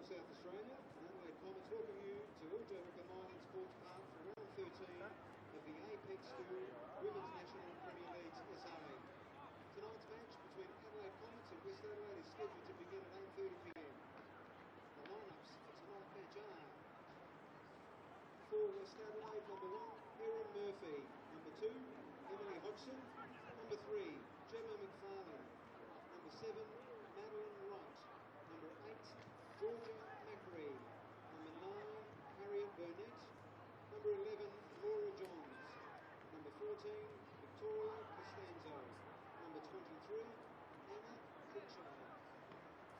South Australia. Adelaide Comets welcome you to Ultra Mining Sports Park for round 13 of the Apex School Women's National Premier League SA. Tonight's match between Adelaide Comets and West Adelaide is scheduled to begin at 8:30 p.m. The lineups for tonight's match are: for West Adelaide, number 1, Erin Murphy; number 2, Emily Hodgson; number 3, Gemma McFarlane; number 7, Madeline Wright; number 8, Georgia Macri; number 9, Harriet Burnett; number 11, Laura Johns; number 14, Victoria Costanzo; number 23, Anna Pritchard;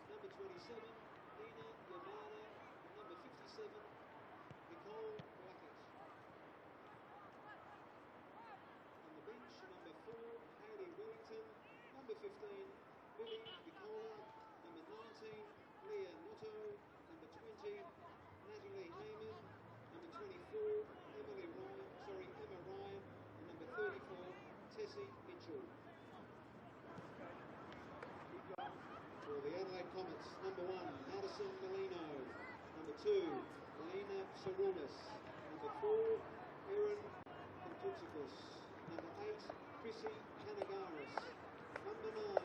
number 27, Nina Yamana; number 57, Nicole Blackett. On the bench, number 4, Hayley Wellington; number 15, Lily Nicola; number 19, Leah Notto; number 20, Natalie Heyman; number 24, Emma Ryan; and number 34, Tessie Mitchell. For the Adelaide Comets, number 1, Madison Molino; number 2, Melina Sarunas; number 4, Erin Kantoutsakis; number 8, Chrissy Kanagaris; number 9,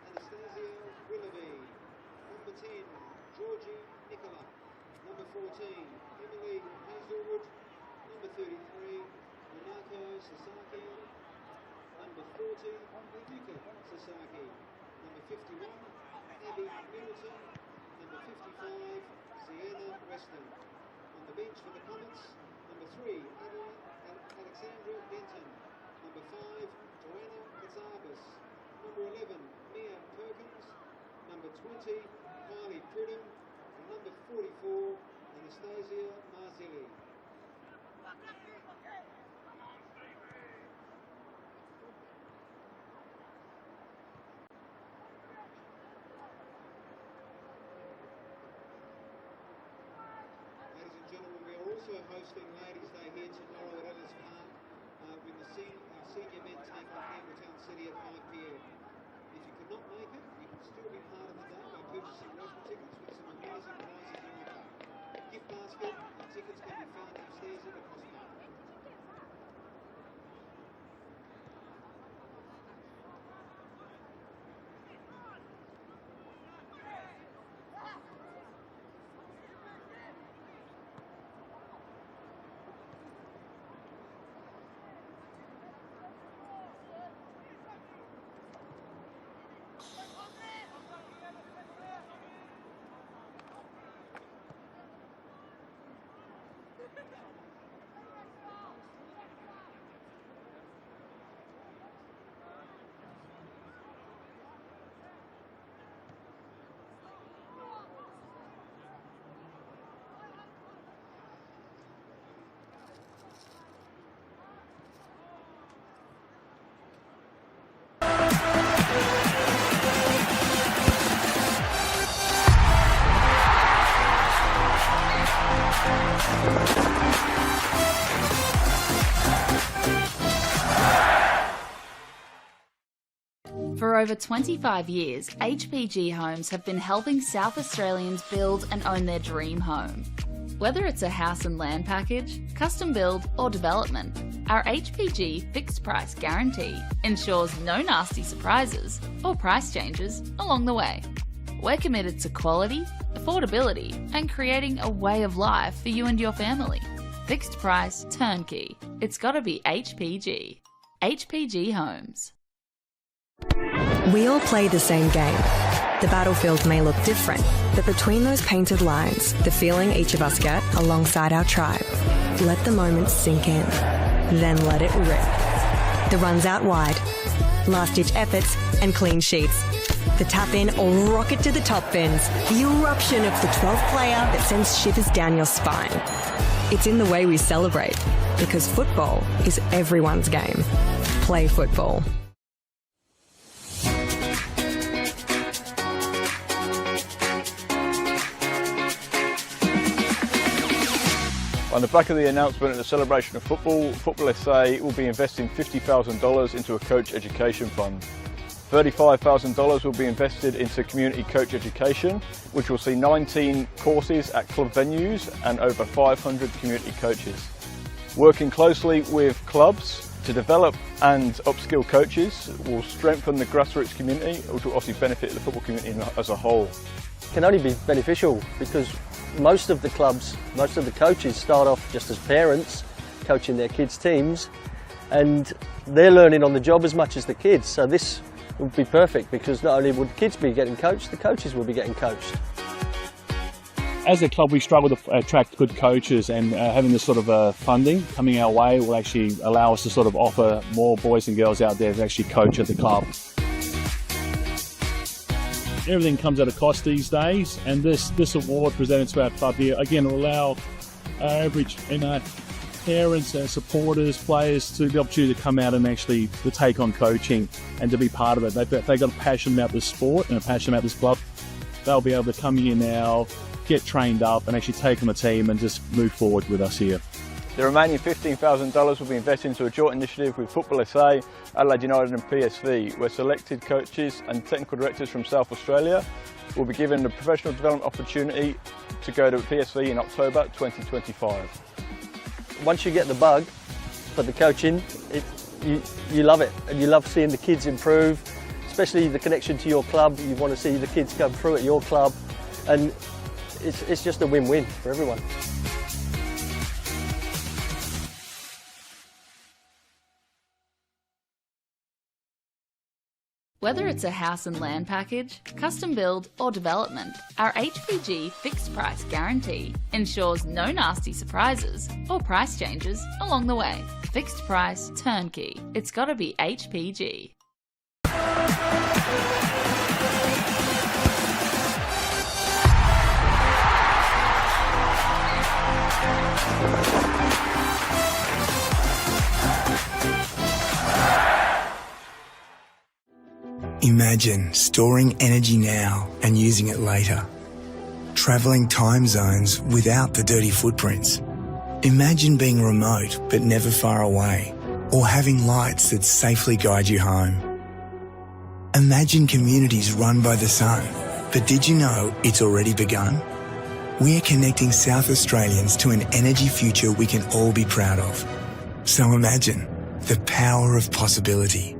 Anastasia Willoughby; number 10, Georgie Nicola; number 14, Emily Hazelwood; number 33, Renako Sasaki; number 40, Yuka Sasaki; number 51, Abby Middleton; number 55, Sienna Weston. On the bench for the Comets, number 3, Alexandra Denton; number 5, Joanna Katsabas; number 11, Mia Perkins; number 20, Kylie Pridham; and number 44, Anastasia Marzilli. Ladies and gentlemen, we are also hosting Ladies' Day here tomorrow at Ellis Park with our senior men take on Campbelltown City at 5 p.m. If you could not make it, you can still be part of the day by purchasing raffle tickets with some amazing prizes on offer. Gift basket and tickets can be found upstairs at the crossbar. For over 25 years, HPG Homes have been helping South Australians build and own their dream home. Whether it's a house and land package, custom build or development, our HPG fixed price guarantee ensures no nasty surprises or price changes along the way. We're committed to quality, affordability and creating a way of life for you and your family. Fixed price, turnkey. It's gotta be HPG. HPG Homes. We all play the same game. The battlefield may look different, but between those painted lines, the feeling each of us get alongside our tribe. Let the moment sink in, then let it rip. The runs out wide, last-ditch efforts and clean sheets. The tap-in or rocket to the top bins. The eruption of the 12th player that sends shivers down your spine. It's in the way we celebrate, because football is everyone's game. Play football. On the back of the announcement at the celebration of football, NPLSA will be investing $50,000 into a coach education fund. $35,000 will be invested into community coach education, which will see 19 courses at club venues and over 500 community coaches. Working closely with clubs to develop and upskill coaches will strengthen the grassroots community, which will obviously benefit the football community as a whole. It can only be beneficial because most of the clubs, most of the coaches start off just as parents coaching their kids' teams, and they're learning on the job as much as the kids. So this would be perfect because not only would kids be getting coached, the coaches will be getting coached. As a club, we struggle to attract good coaches, and having this sort of funding coming our way will actually allow us to sort of offer more boys and girls out there to actually coach at the club. Everything comes at a cost these days, and this award presented to our club here, again, will allow our average parents, supporters, players to the opportunity to come out and actually to take on coaching and to be part of it. They've got a passion about this sport and a passion about this club. They'll be able to come here now, get trained up and actually take on the team and just move forward with us here. The remaining $15,000 will be invested into a joint initiative with Football SA, Adelaide United and PSV, where selected coaches and technical directors from South Australia will be given the professional development opportunity to go to PSV in October 2025. Once you get the bug for the coaching, you love it, and you love seeing the kids improve, especially the connection to your club. You want to see the kids come through at your club, and it's just a win-win for everyone. Whether it's a house and land package, custom build or development, our HPG fixed price guarantee ensures no nasty surprises or price changes along the way. Fixed price turnkey. It's gotta be HPG. Imagine storing energy now and using it later. Travelling time zones without the dirty footprints. Imagine being remote but never far away, or having lights that safely guide you home. Imagine communities run by the sun, but did you know it's already begun? We're connecting South Australians to an energy future we can all be proud of. So imagine the power of possibility.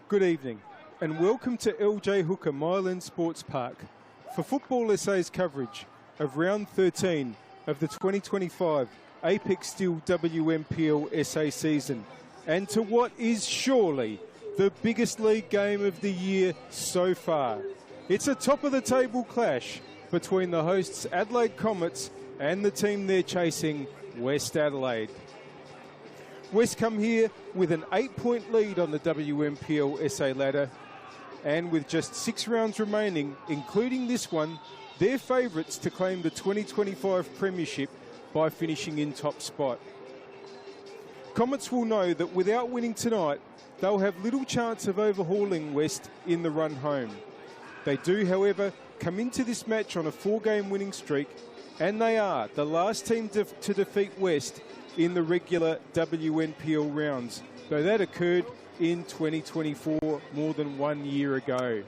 Good evening and welcome to LJ Hooker Myland Sports Park for Football SA's coverage of round 13 of the 2025 Apex Steel WNPLSA season, and to what is surely the biggest league game of the year so far. It's a top of the table clash between the hosts Adelaide Comets and the team they're chasing, West Adelaide. West come here with an 8-point lead on the WNPLSA ladder, and with just 6 rounds remaining, including this one, they're favourites to claim the 2025 premiership by finishing in top spot. Comets will know that without winning tonight, they'll have little chance of overhauling West in the run home. They do, however, come into this match on a 4-game winning streak, and they are the last team to defeat West in the regular WNPL rounds, though that occurred in 2024, more than 1 year ago.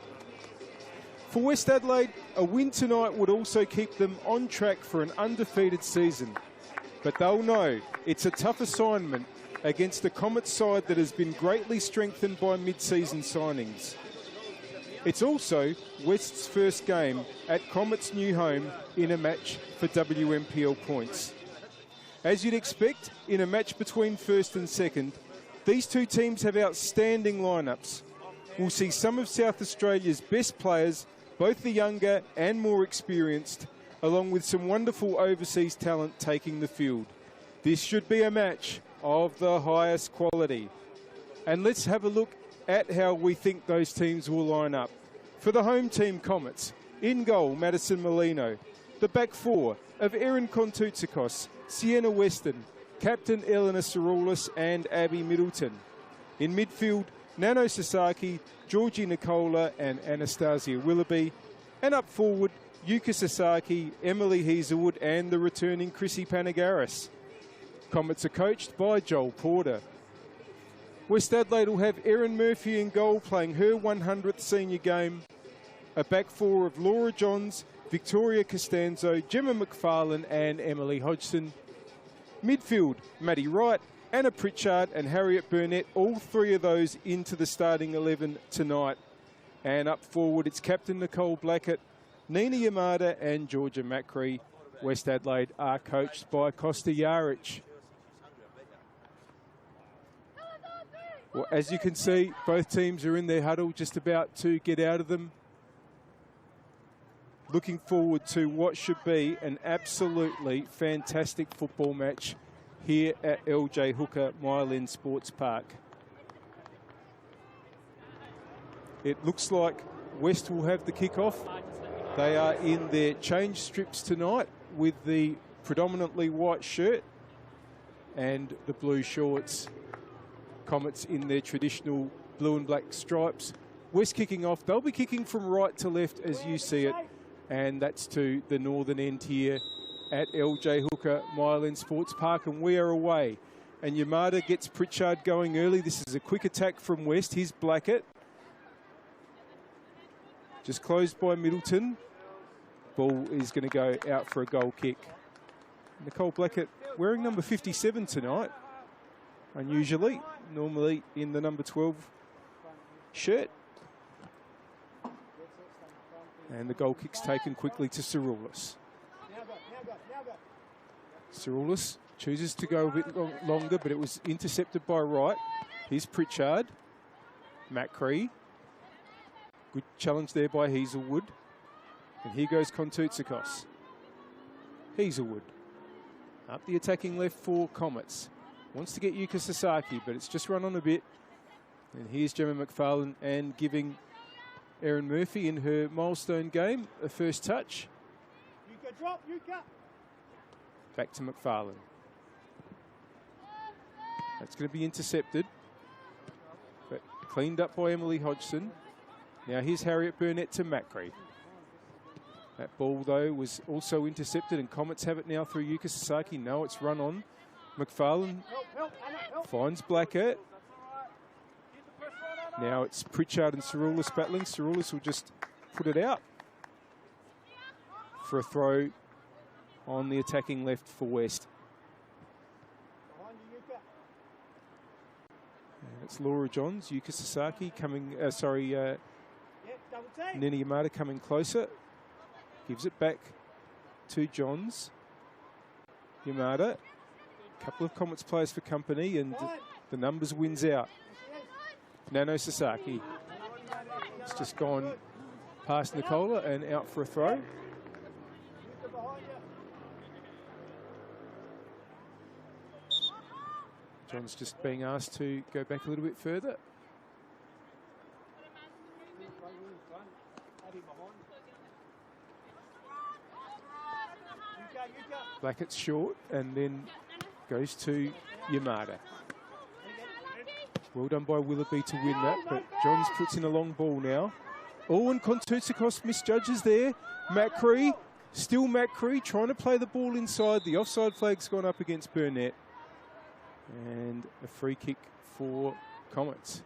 For West Adelaide, a win tonight would also keep them on track for an undefeated season. But they'll know it's a tough assignment against a Comets side that has been greatly strengthened by mid-season signings. It's also West's first game at Comets' new home in a match for WNPL points. As you'd expect, in a match between first and second, these two teams have outstanding lineups. We'll see some of South Australia's best players, both the younger and more experienced, along with some wonderful overseas talent taking the field. This should be a match of the highest quality. And let's have a look at how we think those teams will line up. For the home team, Comets, in goal, Madison Molino. The back four of Erin Kontoutsakos, Sienna Weston, Captain Eleanor Saroulis and Abby Middleton. In midfield, Nano Sasaki, Georgie Nicola and Anastasia Willoughby. And up forward, Yuka Sasaki, Emily Hazelwood and the returning Chrissy Panagaris. Comets are coached by Joel Porter. West Adelaide will have Erin Murphy in goal, playing her 100th senior game. A back four of Laura Johns, Victoria Costanzo, Gemma McFarlane and Emily Hodgson. Midfield, Maddie Wright, Anna Pritchard and Harriet Burnett, all three of those into the starting 11 tonight. And up forward, it's Captain Nicole Blackett, Nina Yamada and Georgia Macri. West Adelaide are coached by Costa Jaric. Well, as you can see, both teams are in their huddle, just about to get out of them. Looking forward to what should be an absolutely fantastic football match here at LJ Hooker Myland Sports Park. It looks like West will have the kick-off. They are in their change strips tonight with the predominantly white shirt and the blue shorts. Comets in their traditional blue and black stripes. West kicking off. They'll be kicking from right to left as you see it. And that's to the northern end here at LJ Hooker Myland Sports Park. And we are away. And Yamada gets Pritchard going early. This is a quick attack from West. Here's Blackett. Just closed by Middleton. Ball is going to go out for a goal kick. Nicole Blackett wearing number 57 tonight. Unusually, normally in the number 12 shirt. And the goal kick's taken quickly to Saroulis. Saroulis chooses to go a bit longer, but it was intercepted by Wright. Here's Pritchard. Macri. Good challenge there by Hazelwood. And here goes Kontoutsakos. Hazelwood. Up the attacking left for Comets. Wants to get Yuka Sasaki, but it's just run on a bit. And here's Gemma McFarlane and giving Erin Murphy in her milestone game a first touch. Yuka, drop, Yuka. Back to McFarlane. That's going to be intercepted, but cleaned up by Emily Hodgson. Now here's Harriet Burnett to Macri. That ball, though, was also intercepted, and Comets have it now through Yuka Sasaki. No, it's run on. McFarlane finds Blackett. Now it's Pritchard and Saroulis battling. Saroulis will just put it out for a throw on the attacking left for West. And it's Laura Johns, Yuka Sasaki coming, Nina Yamada coming closer. Gives it back to Johns. Yamada. A couple of Comets players for company, and the numbers wins out. Nano Sasaki. It's just gone past Nicola and out for a throw. John's just being asked to go back a little bit further. Blackett's short and then goes to Yamada. Well done by Willoughby to win that, but Johns puts in a long ball now. Oh, and Kontoutsakos misjudges there. Macri, still Macri, trying to play the ball inside. The offside flag's gone up against Burnett. And a free kick for Comets.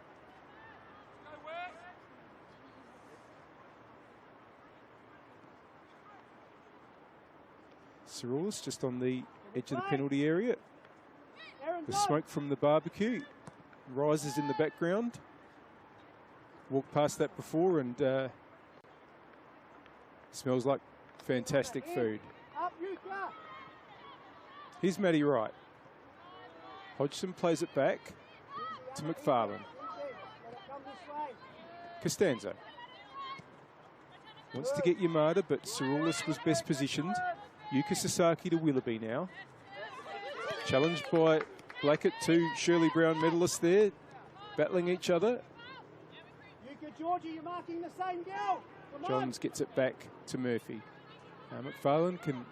Cirulis just on the edge of the penalty area. The smoke from the barbecue rises in the background. Walked past that before and smells like fantastic food. Here's Matty Wright. Hodgson plays it back to McFarlane. Costanzo wants to get Yamada, but Cirulis was best positioned. Yuka Sasaki to Willoughby now. Challenged by Blackett, two Shirley Brown medalists there, battling each other. Georgie, you're marking the same girl. Johns gets it back to Murphy. Now McFarlane can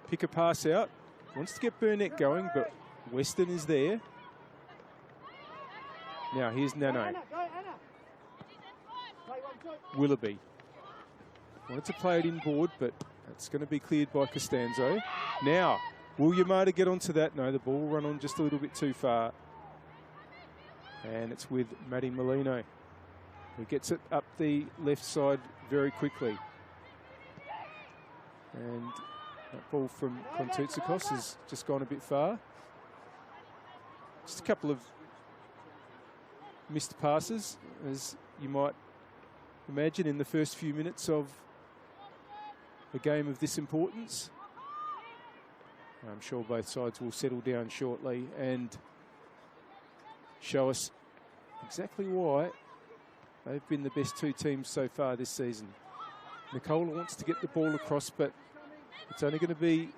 pick a pass out. Wants to get Burnett going, but Weston is there. Now here's Nano. Willoughby. Wanted to play it inboard, but that's going to be cleared by Costanzo. Now, will Yamada get onto that? No, the ball will run on just a little bit too far. And it's with Matty Molino, who gets it up the left side very quickly. And that ball from Kontoutsakos has just gone a bit far. Just a couple of missed passes, as you might imagine in the first few minutes of a game of this importance. I'm sure both sides will settle down shortly and show us exactly why they've been the best two teams so far this season. Nicola wants to get the ball across, but it's only going to be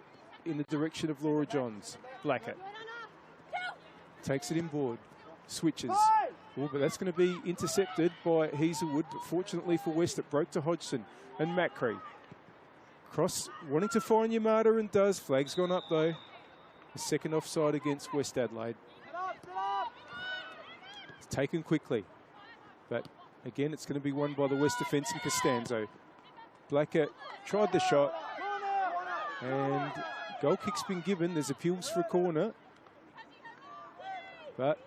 in the direction of Laura Johns. Blackett takes it inboard, switches. Oh, but that's going to be intercepted by Hazelwood, but fortunately for West, it broke to Hodgson and Macri. Cross, wanting to find Yamada and does. Flag's gone up though. The second offside against West Adelaide. It's taken quickly, but again, it's going to be won by the West defence and Costanzo. Blackett tried the shot, and goal kick's been given. There's appeals for a corner, but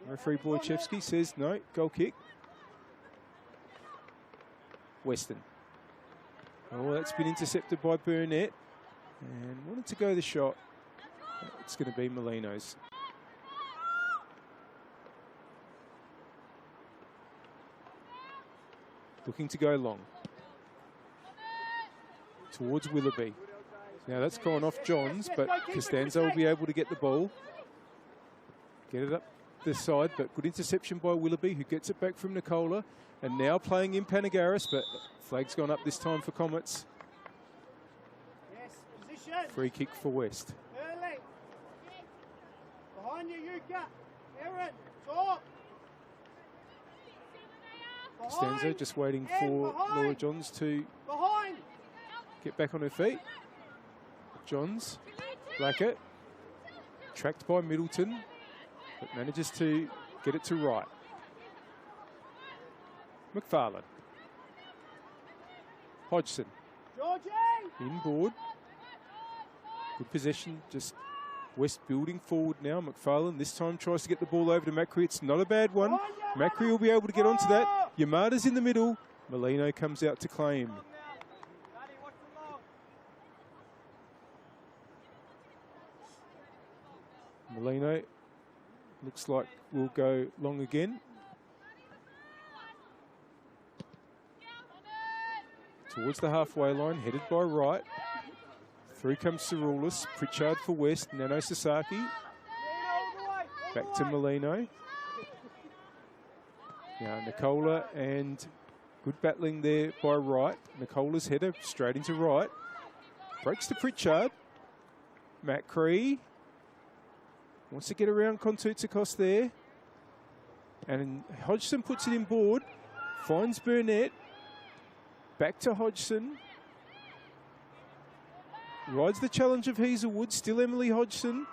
referee Wojciechowski says no, goal kick. Weston. Oh, that's been intercepted by Burnett, and wanted to go the shot. It's going to be Molino's. Looking to go long. Towards Willoughby. Now that's gone off Johns, but Costanzo will be able to get the ball. Get it up the side, but good interception by Willoughby, who gets it back from Nicola. And now playing in Panagaris, but flag's gone up this time for Comets. Free kick for West. Early. Behind you, Yuka. Aaron, top. Costanzo just waiting for Laura Johns to get back on her feet. Johns, Blackett, tracked by Middleton, but manages to get it to right. McFarlane. Hodgson. Inboard. Good possession, just West building forward now. McFarlane this time tries to get the ball over to Macri. It's not a bad one. Macri will be able to get onto that. Yamada's in the middle. Molino comes out to claim. Molino looks like we'll go long again. Towards the halfway line, headed by Wright. Through comes Cirulis. Pritchard for West. Nano Sasaki. Back to Molino. Now Nicola, and good battling there by Wright. Nicola's header straight into Wright. Breaks to Pritchard. Macri wants to get around Kontoutsakos there. And Hodgson puts it in board. Finds Burnett. Back to Hodgson. Rides the challenge of Hazelwood. Still Emily Hodgson.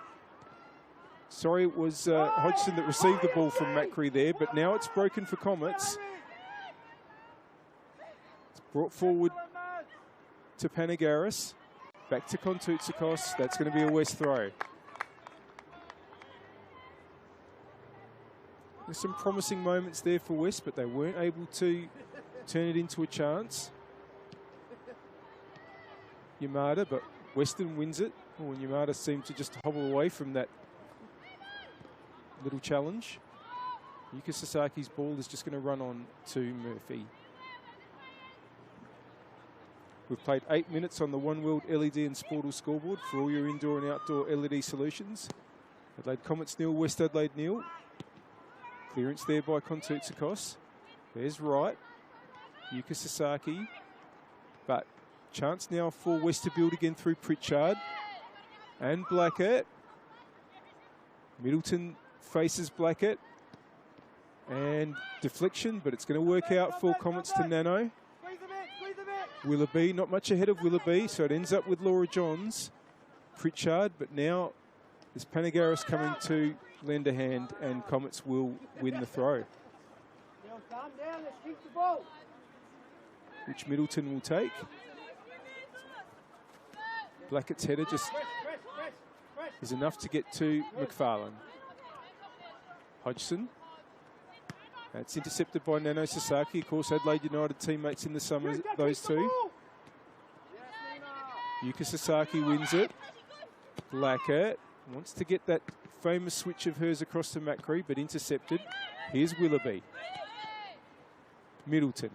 Sorry, it was Hodgson that received the ball from Macri there, but now it's broken for Comets. It's brought forward to Panagaris. Back to Kontoutsakos. That's going to be a West throw. There's some promising moments there for West, but they weren't able to turn it into a chance. Yamada, but Western wins it. Oh, and Yamada seemed to just hobble away from that little challenge. Yuka Sasaki's ball is just going to run on to Murphy. We've played 8 minutes on the One World LED and Sportal scoreboard for all your indoor and outdoor LED solutions. Adelaide Comets nil, West Adelaide nil. Clearance there by Kontoutsakos. There's Wright. Yuka Sasaki. But chance now for West to build again through Pritchard. And Blackett. Middleton faces Blackett. And deflection, but it's going to work out for Comets to Nano. Willoughby, not much ahead of Willoughby, so it ends up with Laura Johns. Pritchard, but now there's Panagaris coming to lend a hand, and Comets will win the throw. Which Middleton will take. Blackett's header just is enough to get to McFarlane. Hodgson. That's intercepted by Nano Sasaki. Of course, Adelaide United teammates in the summer, those two. Yuka Sasaki wins it. Blackett wants to get that famous switch of hers across to Macri, but intercepted. Here's Willoughby. Middleton.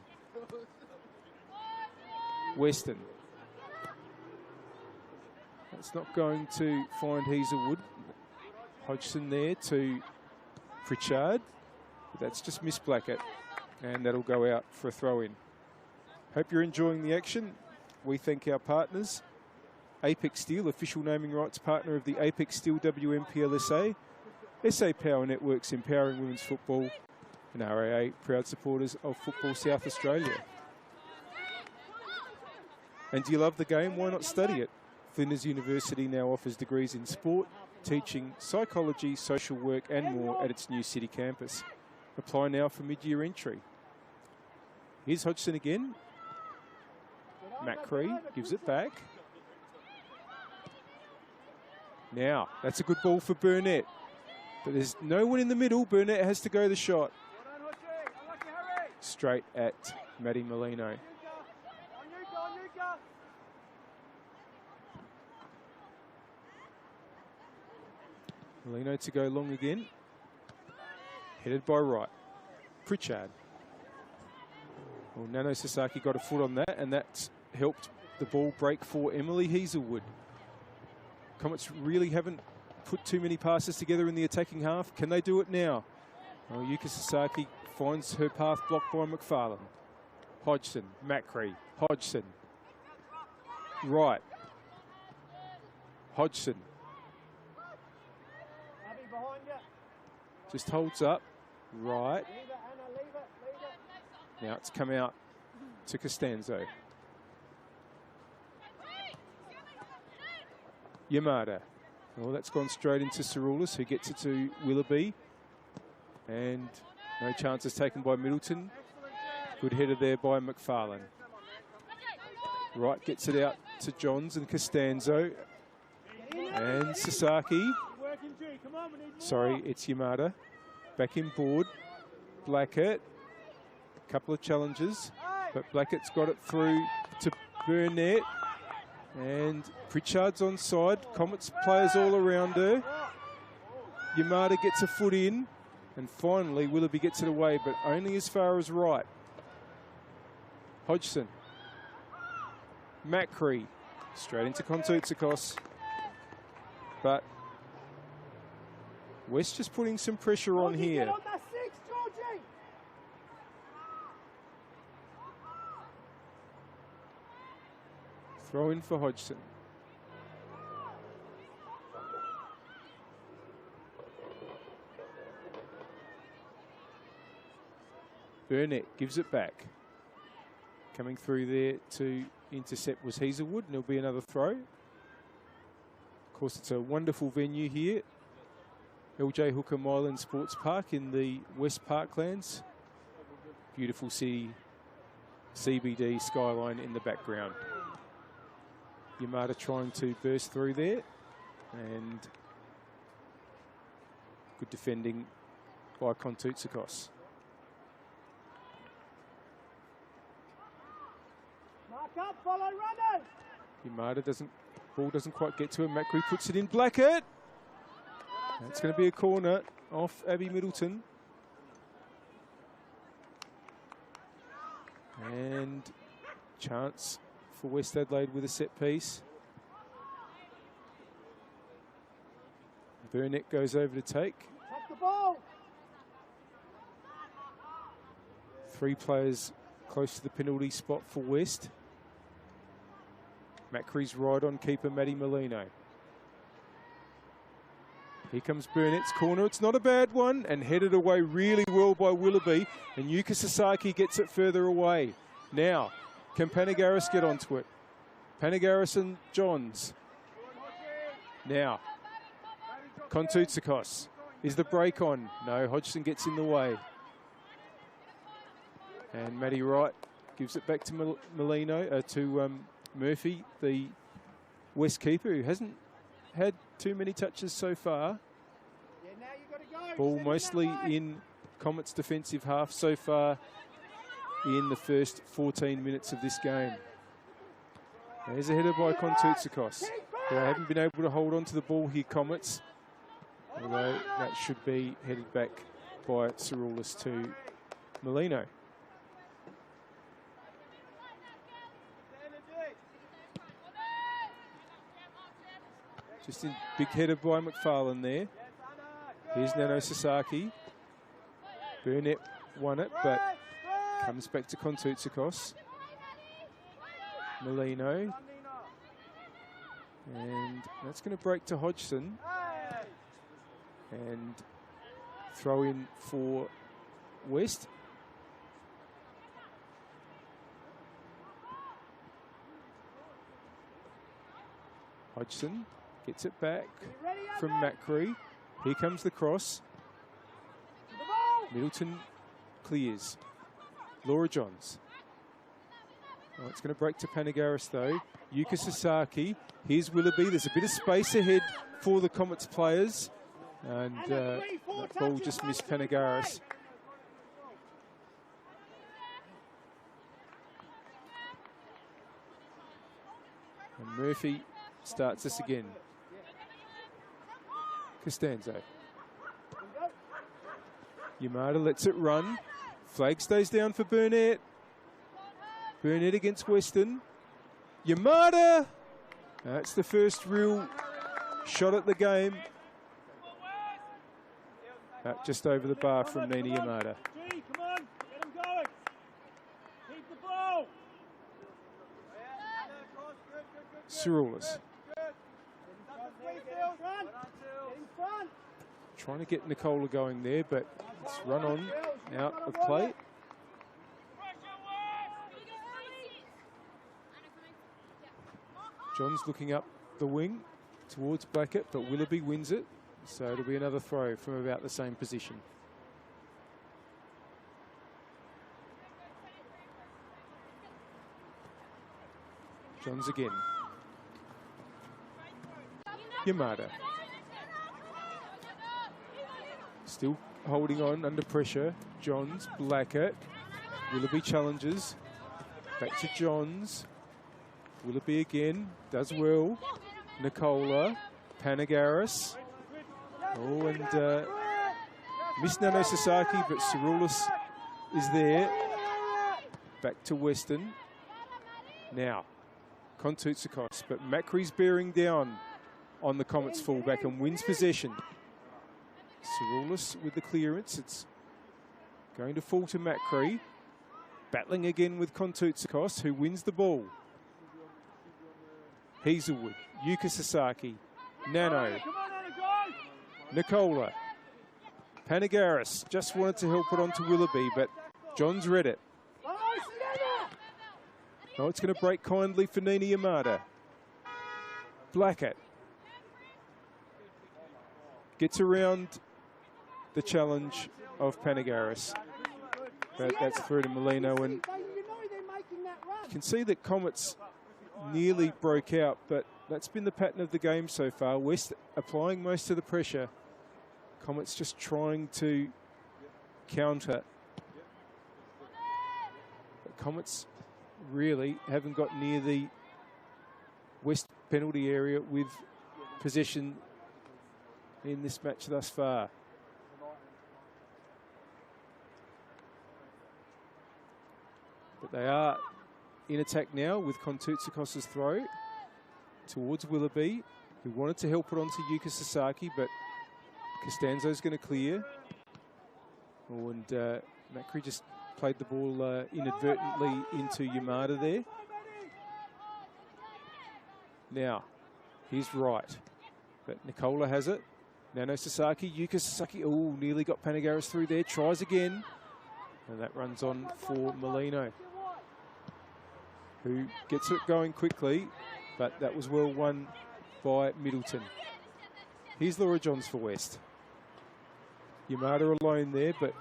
Weston. That's not going to find Hazelwood. Hodgson there to Pritchard. But that's just missed Blackett, and that'll go out for a throw-in. Hope you're enjoying the action. We thank our partners. Apex Steel, official naming rights partner of the Apex Steel WNPLSA. SA Power Networks, empowering women's football. And RAA, proud supporters of Football South Australia. And do you love the game? Why not study it? Flinders University now offers degrees in sport, teaching, psychology, social work and more at its new city campus. Apply now for mid-year entry. Here's Hodgson again. Macri gives it back. Now, that's a good ball for Burnett. But there's no one in the middle. Burnett has to go the shot. Straight at Maddie Molino. Molino to go long again. Headed by Wright. Pritchard. Well, Nano Sasaki got a foot on that, and that's helped the ball break for Emily Hazelwood. Comets really haven't put too many passes together in the attacking half. Can they do it now? Well, Yuka Sasaki finds her path blocked by McFarlane. Hodgson, Macri, Hodgson. Wright. Hodgson. Just holds up. Right. Now it's come out to Costanzo. Yamada. Well, that's gone straight into Cerulis, who gets it to Willoughby. And no chances taken by Middleton. Good header there by McFarlane. Wright gets it out to Johns and Costanzo. And Sasaki. Sorry, it's Yamada. Back in board. Blackett. A couple of challenges. But Blackett's got it through to Burnett. And Pritchard's onside. Comets players all around her. Yamada gets a foot in. And finally, Willoughby gets it away, but only as far as right. Hodgson. Macri. Straight into Kontoutsakos. But West just putting some pressure on here. Throw in for Hodgson. Burnett gives it back. Coming through there to intercept was Hazelwood, and there'll be another throw. Of course, it's a wonderful venue here. LJ Hooker Mylan Sports Park in the West Parklands. Beautiful city, CBD skyline in the background. Yamada trying to burst through there, and good defending by Kontoutsakos. Mark up, follow runners. Yamada ball doesn't quite get to him. Macri puts it in. Blackett. That's going to be a corner off Abby Middleton. And chance for West Adelaide with a set piece. Burnett goes over to take. Take the ball. 3 players close to the penalty spot for West. Macri's right on keeper Matty Molino. Here comes Burnett's corner. It's not a bad one, and headed away really well by Willoughby. And Yuka Sasaki gets it further away. Now, can Panagaris get onto it? Panagaris and Johns. Now, Kontoutsakos. Is the break on? No, Hodgson gets in the way. And Matty Wright gives it back to Murphy, the West keeper, who hasn't had too many touches so far. Yeah, now you gotta go. Ball mostly in Comets' defensive half so far in the first 14 minutes of this game. There's a header by Kontoutsakos. They haven't been able to hold on to the ball here, Comets. Although that should be headed back by Ciroulis to Molino. Just in big header by McFarlane there. Here's Nano Sasaki. Burnett won it, but comes back to Kontoutsakos. Molino. And that's going to break to Hodgson. And throw in for West. Hodgson gets it back from Macri. Here comes the cross. Middleton clears. Laura Johns. Oh, it's going to break to Panagaris though. Yuka Sasaki. Here's Willoughby. There's a bit of space ahead for the Comets players. And that ball just missed Panagaris. And Murphy starts this again. Costanzo. Yamada lets it run. Flag stays down for Burnett. Burnett against Weston. Yamada! That's the first real shot at the game. Just over the bar from Nini Yamada. G, come on, get him going. Keep the ball. Ciroulis. Front. Trying to get Nicola going there, but it's run on out of play. John's looking up the wing towards Blackett, but Willoughby wins it. So it'll be another throw from about the same position. Johns again. Yamada. Still holding on under pressure. Johns, Blackett. Willoughby challenges. Back to Johns. Willoughby again. Does well. Nicola. Panagaris. Oh, and missed Nano Sasaki, but Ciroulis is there. Back to Weston. Now, Kontoutsakos, but Macri's bearing down on the Comets fullback and wins possession. Ciroulis with the clearance. It's going to fall to Macri. Battling again with Kontoutsakos, who wins the ball. Hazelwood, Yuka Sasaki, Nano. Nicola. Panagaris just wanted to help it on to Willoughby, but Johns read it. Oh, it's going to break kindly for Nini Yamada. Blackett. gets around the challenge of Panagaris. But that's through to Molino, and you can see that Comets nearly broke out, but that's been the pattern of the game so far. West applying most of the pressure. Comets just trying to counter. But Comets really haven't got near the West penalty area with possession in this match thus far. But they are in attack now with Kontoutsakos's throw towards Willoughby, who wanted to help it onto Yuka Sasaki, but Costanzo's going to clear. Oh, and Macri just played the ball inadvertently into Yamada there. Now, he's right, but Nicola has it. Nano Sasaki, Yuka Sasaki, oh, nearly got Panagaris through there, tries again. And that runs on for Molino, who gets it going quickly, but that was well won by Middleton. Here's Laura Johns for West. Yamada alone there, but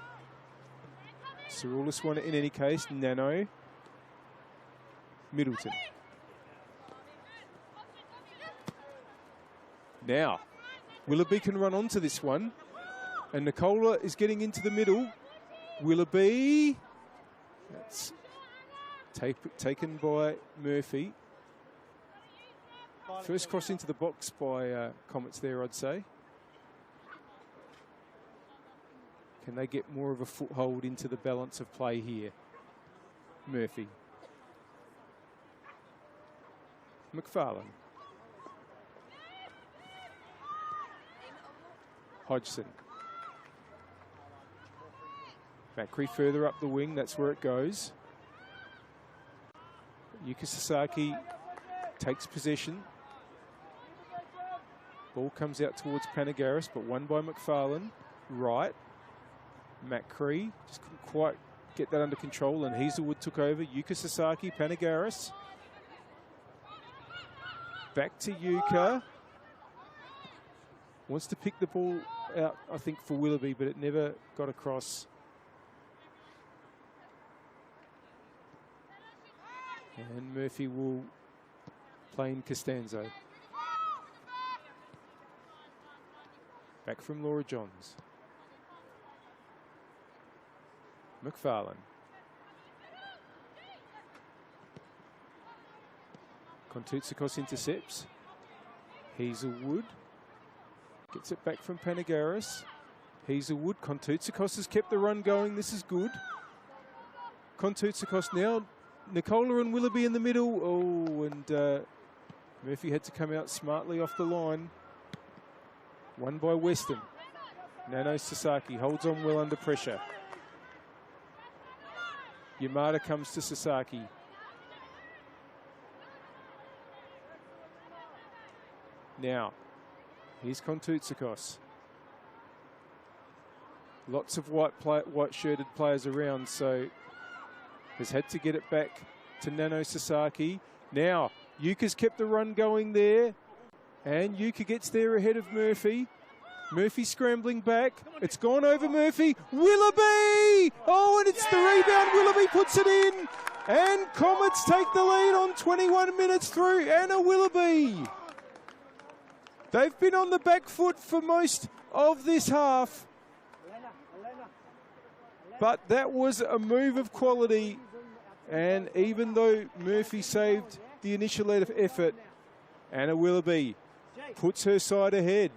Cirulis won it in any case. Nano, Middleton. Now, Willoughby can run onto this one, and Nicola is getting into the middle. Willoughby, that's taken by Murphy. First cross into the box by Comets there, I'd say. Can they get more of a foothold into the balance of play here? Murphy. McFarlane. Hodgson. Macri further up the wing, that's where it goes. Yuka Sasaki takes possession. Ball comes out towards Panagaris, but won by McFarlane. Right. Macri just couldn't quite get that under control, and Hazelwood took over. Yuka Sasaki, Panagaris. Back to Yuka. Wants to pick the ball out, I think, for Willoughby, but it never got across. And Murphy will play in Costanzo. Back from Laura Johns. McFarlane. Kontoutsakos intercepts. Hazelwood gets it back from Panagaris. Hazelwood, Kontoutsakos has kept the run going. This is good. Kontoutsakos now. Nicola and Willoughby in the middle. Oh, and Murphy had to come out smartly off the line. Won by Weston. Nano Sasaki holds on well under pressure. Yamada comes to Sasaki. Now, here's Kontoutsakos. Lots of white-shirted players around, so has had to get it back to Nano Sasaki. Now, Yuka's kept the run going there, and Yuka gets there ahead of Murphy. Murphy scrambling back. It's gone over Murphy. Willoughby! Oh, and it's the rebound. Willoughby puts it in. And Comets take the lead on 21 minutes through. Anna Willoughby. They've been on the back foot for most of this half. But that was a move of quality. And even though Murphy saved the initial effort, Anna Willoughby puts her side ahead.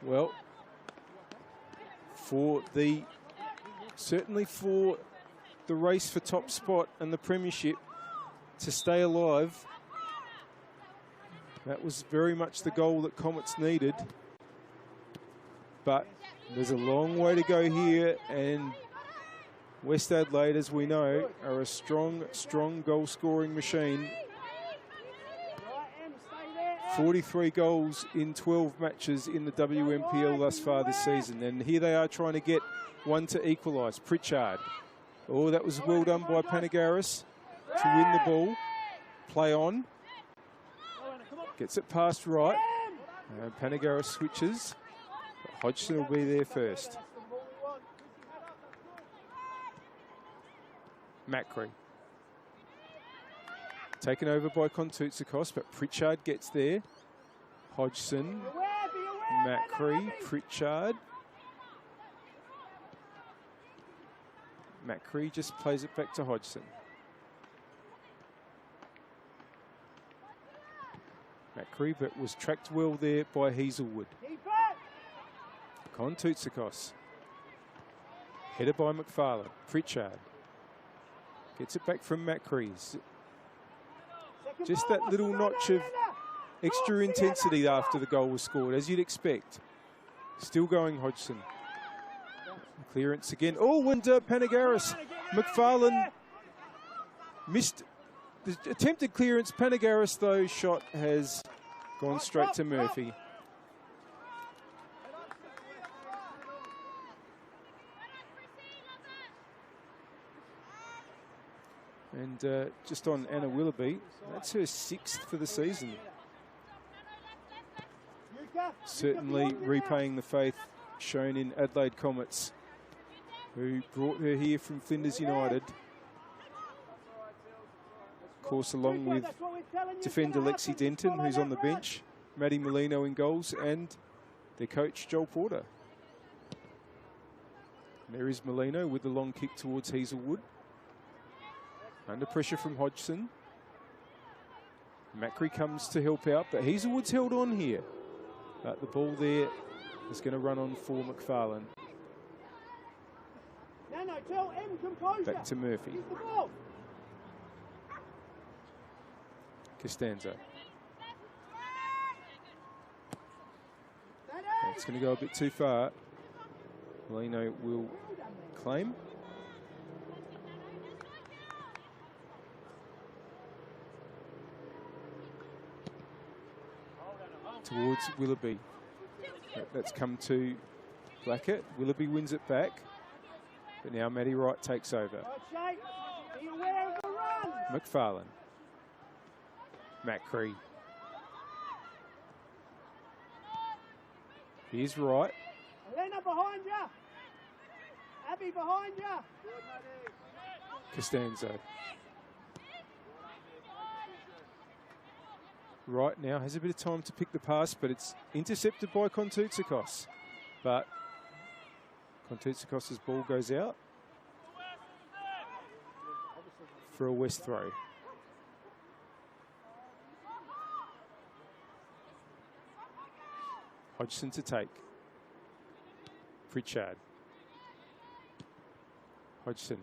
Well, certainly for the race for top spot and the premiership to stay alive, that was very much the goal that Comets needed. But there's a long way to go here, and West Adelaide, as we know, are a strong, strong goal-scoring machine. 43 goals in 12 matches in the WNPL thus far this season. And here they are trying to get one to equalise. Pritchard. Oh, that was well done by Panagaris. to win the ball. Play on. Gets it past right. Panagaris switches. But Hodgson will be there first. Macri. Taken over by Kontoutsakos, but Pritchard gets there. Hodgson. Macri. Pritchard. Macri just plays it back to Hodgson. Macri, but was tracked well there by Hazelwood. Kontoutsakos. Headed by McFarlane. Pritchard. Gets it back from Macri. Just that little notch of extra intensity after the goal was scored, as you'd expect. Still going Hodgson. Clearance again. Oh, and Panagaris. McFarlane missed the attempted clearance. Panagaris, though, shot has gone straight to Murphy. And just on Anna Willoughby, that's her 6th for the season. Certainly repaying the faith shown in Adelaide Comets, who brought her here from Flinders United. Of course, along with defender Lexi Denton, who's on the bench, Maddie Molino in goals, and their coach, Joel Porter. And there is Molino with the long kick towards Hazelwood. Under pressure from Hodgson. Macri comes to help out, but Hazelwood's held on here. But the ball there is going to run on for McFarlane. Back to Murphy. Costanzo. It's going to go a bit too far. Molino will claim. Towards Willoughby. That's come to Blackett. Willoughby wins it back. But now Matty Wright takes over. McFarlane. Macri. Here's Wright. Elena behind you. Abby behind you. Costanzo. Right now has a bit of time to pick the pass, but it's intercepted by Kontoutsakos. But Kontoutsakos' ball goes out for a West throw. Hodgson to take. Pritchard. Hodgson.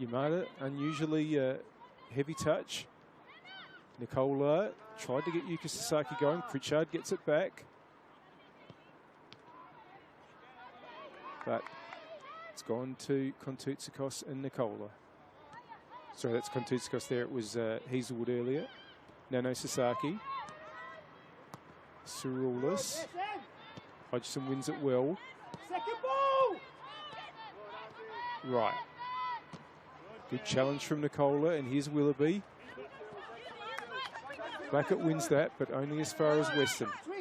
Yamada, unusually heavy touch. Nicola tried to get Yuka Sasaki going. Pritchard gets it back. But it's gone to Kontoutsakos and Nicola. Sorry, that's Kontoutsakos there. It was Hazelwood earlier. Nano Sasaki. Ciroulis. Hodgson wins it well. Second ball. Right. Good challenge from Nicola, and here's Willoughby. Blackett wins that, but only as far as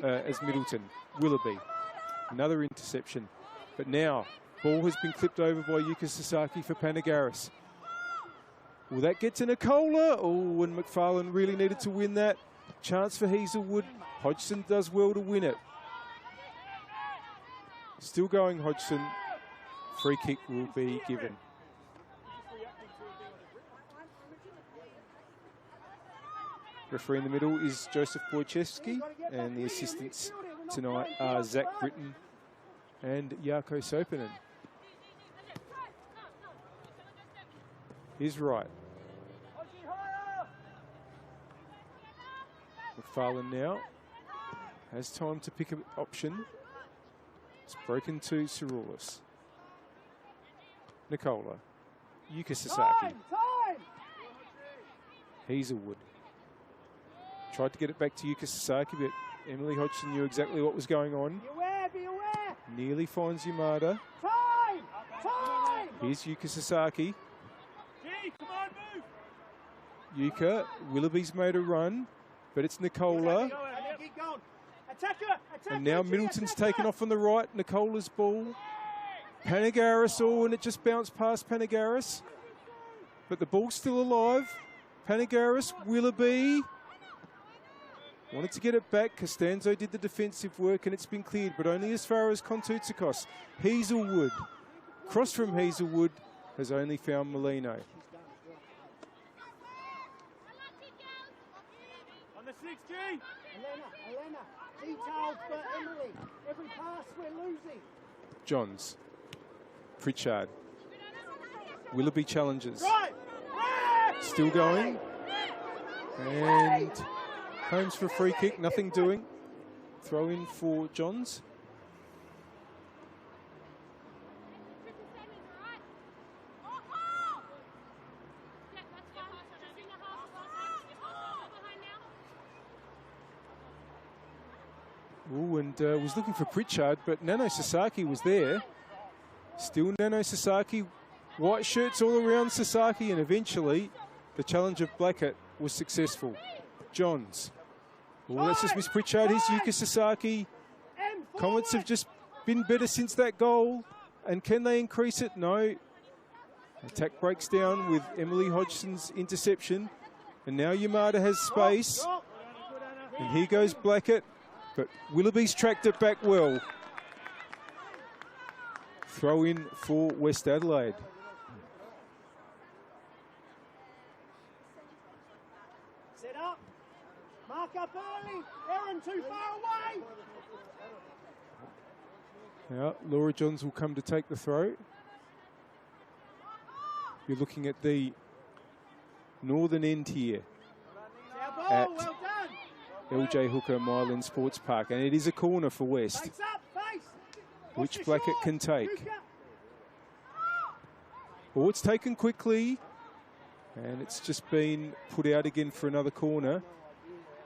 as Middleton. Willoughby. Another interception. But now, ball has been clipped over by Yuka Sasaki for Panagaris. Will that get to Nicola? Oh, and McFarlane really needed to win that. Chance for Hazelwood. Hodgson does well to win it. Still going Hodgson. Free kick will be given. Referee in the middle is Joseph Wojciechowski, and the assistants tonight are Zach Britton and Jarko Sopinen. He's right. McFarlane now has time to pick an option. It's broken to Ciroulis. Nicola. Yuka Sasaki. Hazelwood. Tried to get it back to Yuka Sasaki, but Emily Hodgson knew exactly what was going on. Be aware. Nearly finds Yamada. Time. Here's Yuka Sasaki. Yuka. Willoughby's made a run, but it's Nicola. And now Middleton's taken off on the right. Nicola's ball. Panagaris, and it just bounced past Panagaris. But the ball's still alive. Panagaris, Willoughby. Wanted to get it back. Costanzo did the defensive work and it's been cleared, but only as far as Kontoutsakos. Hazelwood. Cross from Hazelwood has only found Molino. On the 6G. Elena. Details for Emily. Every pass we're losing. Johns. Pritchard. Willoughby challenges. Still going. And Holmes for a free kick. Nothing doing. Throw in for Johns. Ooh, and was looking for Pritchard, but Nano Sasaki was there. Still Nano Sasaki. White shirts all around Sasaki, and eventually the challenge of Blackett was successful. Johns. Oh, that's just Miss Pritchard. Here's Yuka Sasaki. Comets have just been better since that goal. And can they increase it? No. Attack breaks down with Emily Hodgson's interception. And now Yamada has space. And here goes Blackett. But Willoughby's tracked it back well. Throw in for West Adelaide. Set up. Mark up early. Aaron too far away. Now, Laura Johns will come to take the throw. You're looking at the northern end here at LJ Hooker Mylan Sports Park, and it is a corner for West, which Blackett can take. Oh, it's taken quickly, and it's just been put out again for another corner.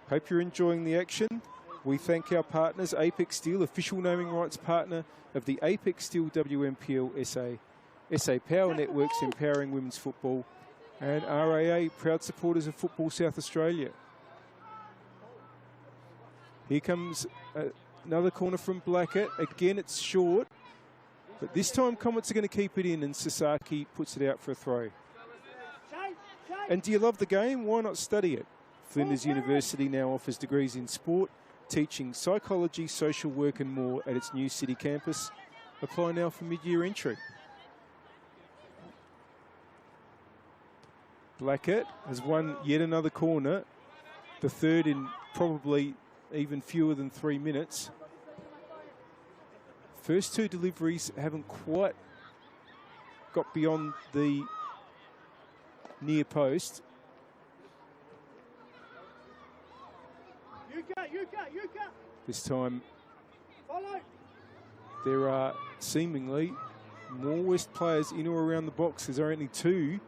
Hope you're enjoying the action. We thank our partners, Apex Steel, official naming rights partner of the Apex Steel WNPLSA, SA Power Networks empowering women's football, and RAA, proud supporters of Football South Australia. Here comes another corner from Blackett. Again, it's short, but this time Comets are going to keep it in, and Sasaki puts it out for a throw. And do you love the game? Why not study it? Flinders University now offers degrees in sport, teaching psychology, social work and more at its new city campus. Apply now for mid-year entry. Blackett has won yet another corner, the third in probably even fewer than 3 minutes. First two deliveries haven't quite got beyond the near post. Yuka. This time there are seemingly more West players in or around the box. There's only two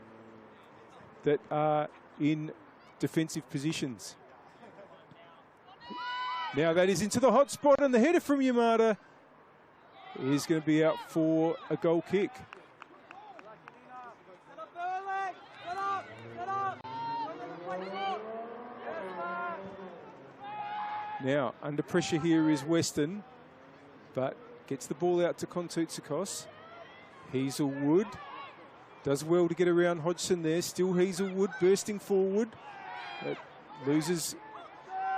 that are in defensive positions. Now that is into the hot spot, and the header from Yamada is going to be out for a goal kick. Now, under pressure here is Western, but gets the ball out to Kontoutsakos. Hazelwood does well to get around Hodgson there. Still Hazelwood bursting forward. Loses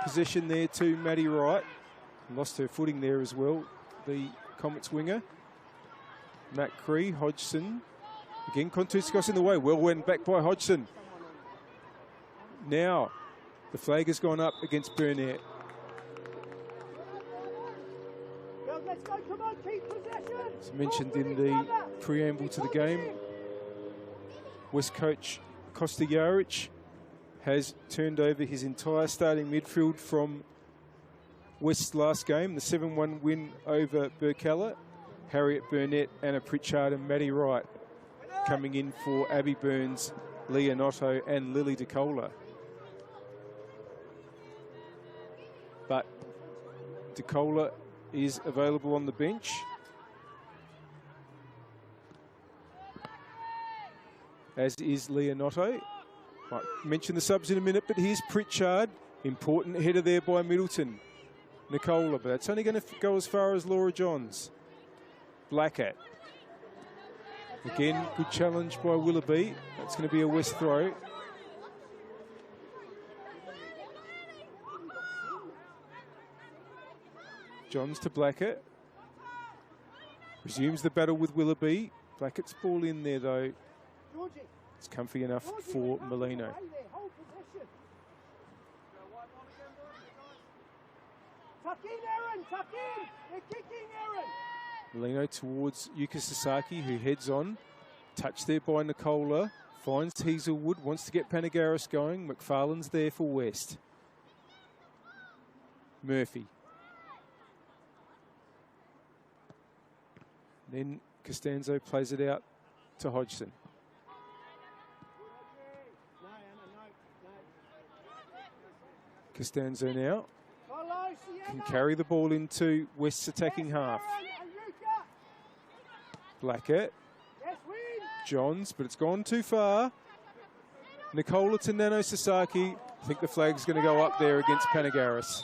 possession there to Maddie Wright. Lost her footing there as well, the Comets winger. Matt Cree, Hodgson. Again, Kontoutsakos in the way. Well went back by Hodgson. Now, the flag has gone up against Burnett. As mentioned in the preamble to the game, West coach Costa Jaric has turned over his entire starting midfield from West's last game, the 7-1 win over Burkalla. Harriet Burnett, Anna Pritchard and Maddie Wright coming in for Abby Burns, Leah Notto and Lily DeCola. But DeCola is available on the bench. As is Leonotto. Might mention the subs in a minute, but here's Pritchard. Important header there by Middleton. Nicola, but that's only going to go as far as Laura Johns. Blackett. Again, good challenge by Willoughby. That's going to be a West throw. Johns to Blackett. Resumes the battle with Willoughby. Blackett's ball in there though. It's comfy enough for Molino. Tuck in, Aaron! Tuck in! They're kicking, Aaron! Molino towards Yuka Sasaki, who heads on. Touched there by Nicola. Finds Hazelwood, wants to get Panagaris going. McFarlane's there for West. Murphy. Then Costanzo plays it out to Hodgson. Costanzo now can carry the ball into West's attacking half. Blackett. Johns, but it's gone too far. Nicola to Nano Sasaki. I think the flag's going to go up there against Panagaris.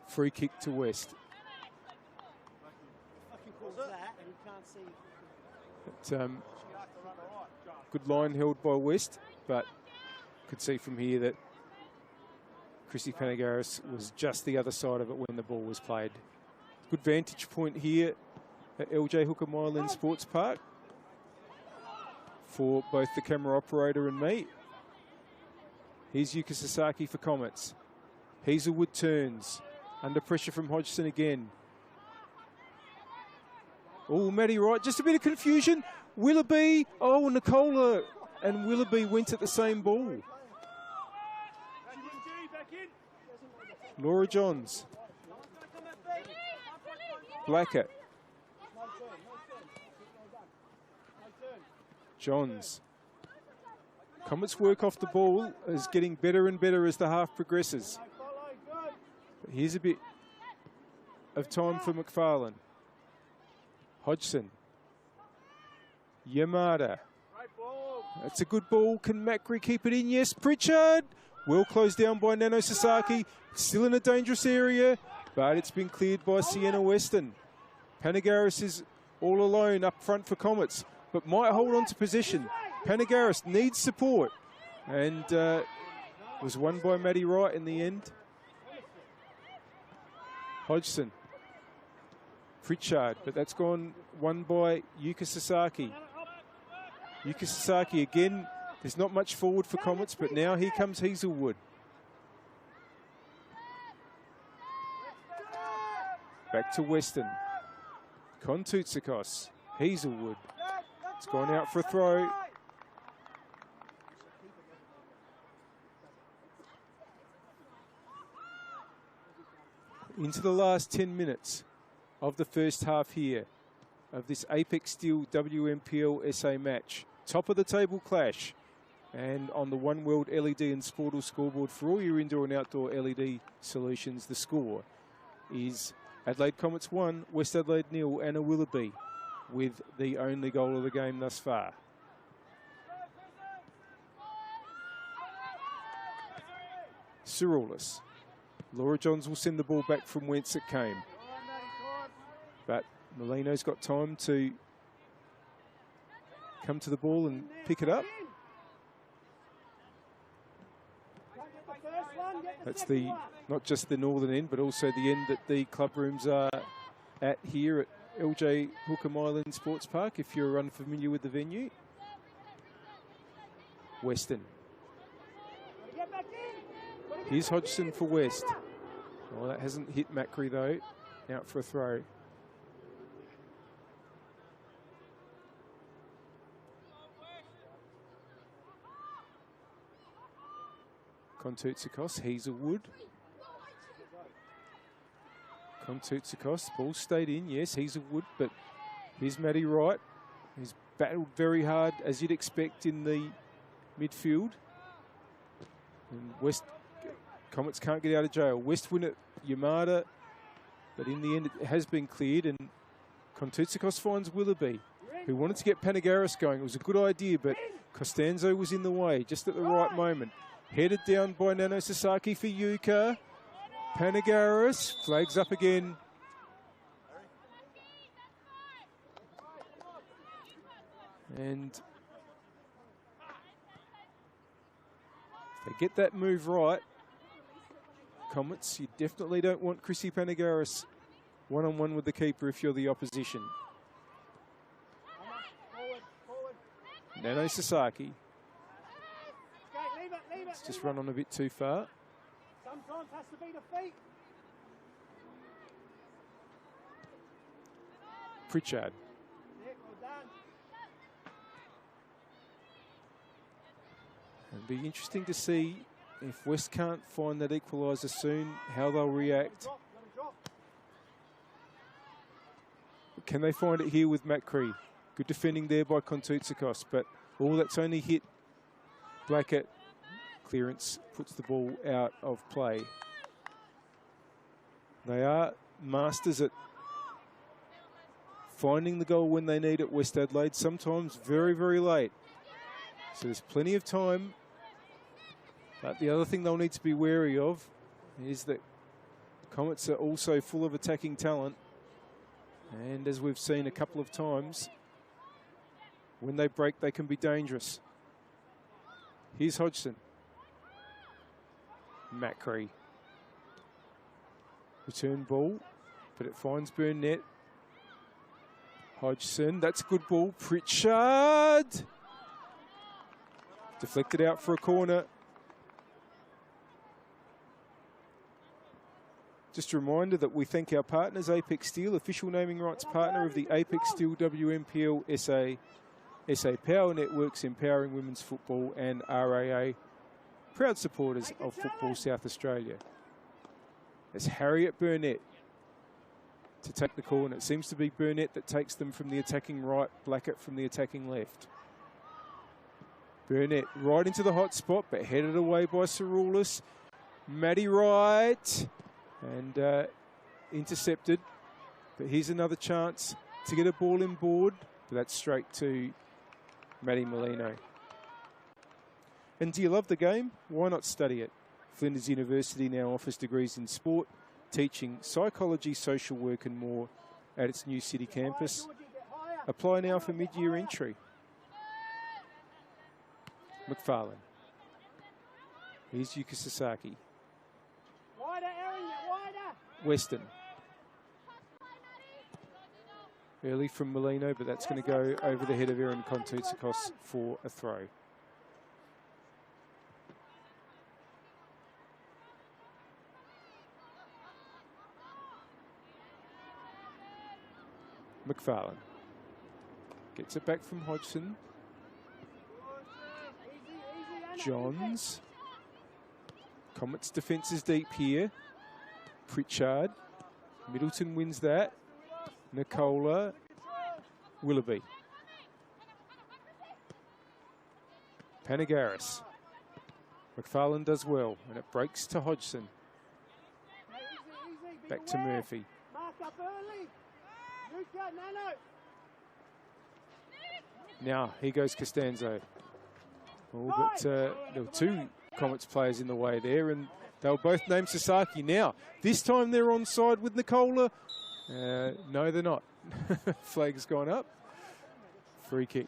Free kick to West. But, good line held by West, but could see from here that Chrissy Panagaris was just the other side of it when the ball was played. Good vantage point here at LJ Hooker Myland Sports Park for both the camera operator and me. Here's Yuka Sasaki for Comets. Hazelwood turns. Under pressure from Hodgson again. Oh, Maddie Wright, just a bit of confusion. Willoughby, oh, Nicola and Willoughby went at the same ball. Laura Johns. Blackett. Johns. Comets work off the ball is getting better and better as the half progresses. But here's a bit of time for McFarlane. Hodgson. Yamada. That's a good ball. Can Macri keep it in? Yes. Pritchard. Well closed down by Nano Sasaki. Still in a dangerous area, but it's been cleared by Sienna Weston. Panagaris is all alone up front for Comets, but might hold on to position. Panagaris needs support, and was won by Maddie Wright in the end. Hodgson. Pritchard, but that's gone won by Yuka Sasaki. Yuka Sasaki again. There's not much forward for Comets, but now here comes Hazelwood. Back to Weston. Kontoutsakos. Hazelwood. It's gone out for a throw. Into the last 10 minutes of the first half here of this Apex Steel WNPLSA match. Top of the table clash. And on the One World LED and Sportal scoreboard for all your indoor and outdoor LED solutions, the score is Adelaide Comets 1, West Adelaide 0, Anna Willoughby with the only goal of the game thus far. Cyrilus. Laura Johns will send the ball back from whence it came. But Molino's got time to come to the ball and pick it up. That's the not just the northern end, but also the end that the club rooms are at here at LJ Hooker Myland Sports Park, if you're unfamiliar with the venue. Weston. Here's Hodgson for West. Oh, that hasn't hit Macri though. Out for a throw. Kontoutsakos, Hazelwood. Kontoutsakos, ball stayed in, yes, Hazelwood, but here's Maddie Wright. He's battled very hard, as you'd expect, in the midfield. And West Comets can't get out of jail. West win at Yamada, but in the end it has been cleared, and Kontoutsakos finds Willoughby. who wanted to get Panagaris going. It was a good idea, but Costanzo was in the way just at the right moment. Headed down by Nano Sasaki for Yuka. Panagaris flags up again. And if they get that move right, Comets, you definitely don't want Chrissy Panagaris one-on-one with the keeper if you're the opposition. Nano Sasaki. It's just run on a bit too far. Sometimes has to be the feet. Pritchard. Yeah, well done. It'll be interesting to see if West can't find that equaliser soon, how they'll react. Can they find it here with Matt Cree? Good defending there by Kontoutsakos, but that's only hit Blackett. Clearance puts the ball out of play. They are masters at finding the goal when they need it, West Adelaide, sometimes very, very late. So there's plenty of time. But the other thing they'll need to be wary of is that Comets are also full of attacking talent. And as we've seen a couple of times, when they break, they can be dangerous. Here's Hodgson. Macri. Return ball, but it finds Burnett. Hodgson, that's a good ball. Pritchard. Deflected out for a corner. Just a reminder that we thank our partners, Apex Steel, official naming rights partner of the Apex Steel WNPLSA, SA Power Networks, empowering women's football, and RAA, proud supporters of Football South Australia. It's Harriet Burnett to take the corner. It seems to be Burnett that takes them from the attacking right, Blackett from the attacking left. Burnett right into the hot spot, but headed away by Cerulis. Maddie Wright, and intercepted. But here's another chance to get a ball in board, but that's straight to Maddie Molino. And do you love the game? Why not study it? Flinders University now offers degrees in sport, teaching, psychology, social work and more at its new city campus. Apply now for mid-year entry. McFarlane. Here's Yuka Sasaki. Weston. Early from Molino, but that's going to go over the head of Erin Kontoutsakos for a throw. McFarlane gets it back from Hodgson. Johns. Comets defence is deep here. Pritchard. Middleton wins that. Nicola. Willoughby. Panagaris. McFarlane does well, and it breaks to Hodgson. Back to Murphy. Now, here goes Costanzo. Oh, but there were two Comets players in the way there, and they were both named Sasaki. Now, this time they're onside with Nicola. No, they're not. Flag's gone up. Free kick.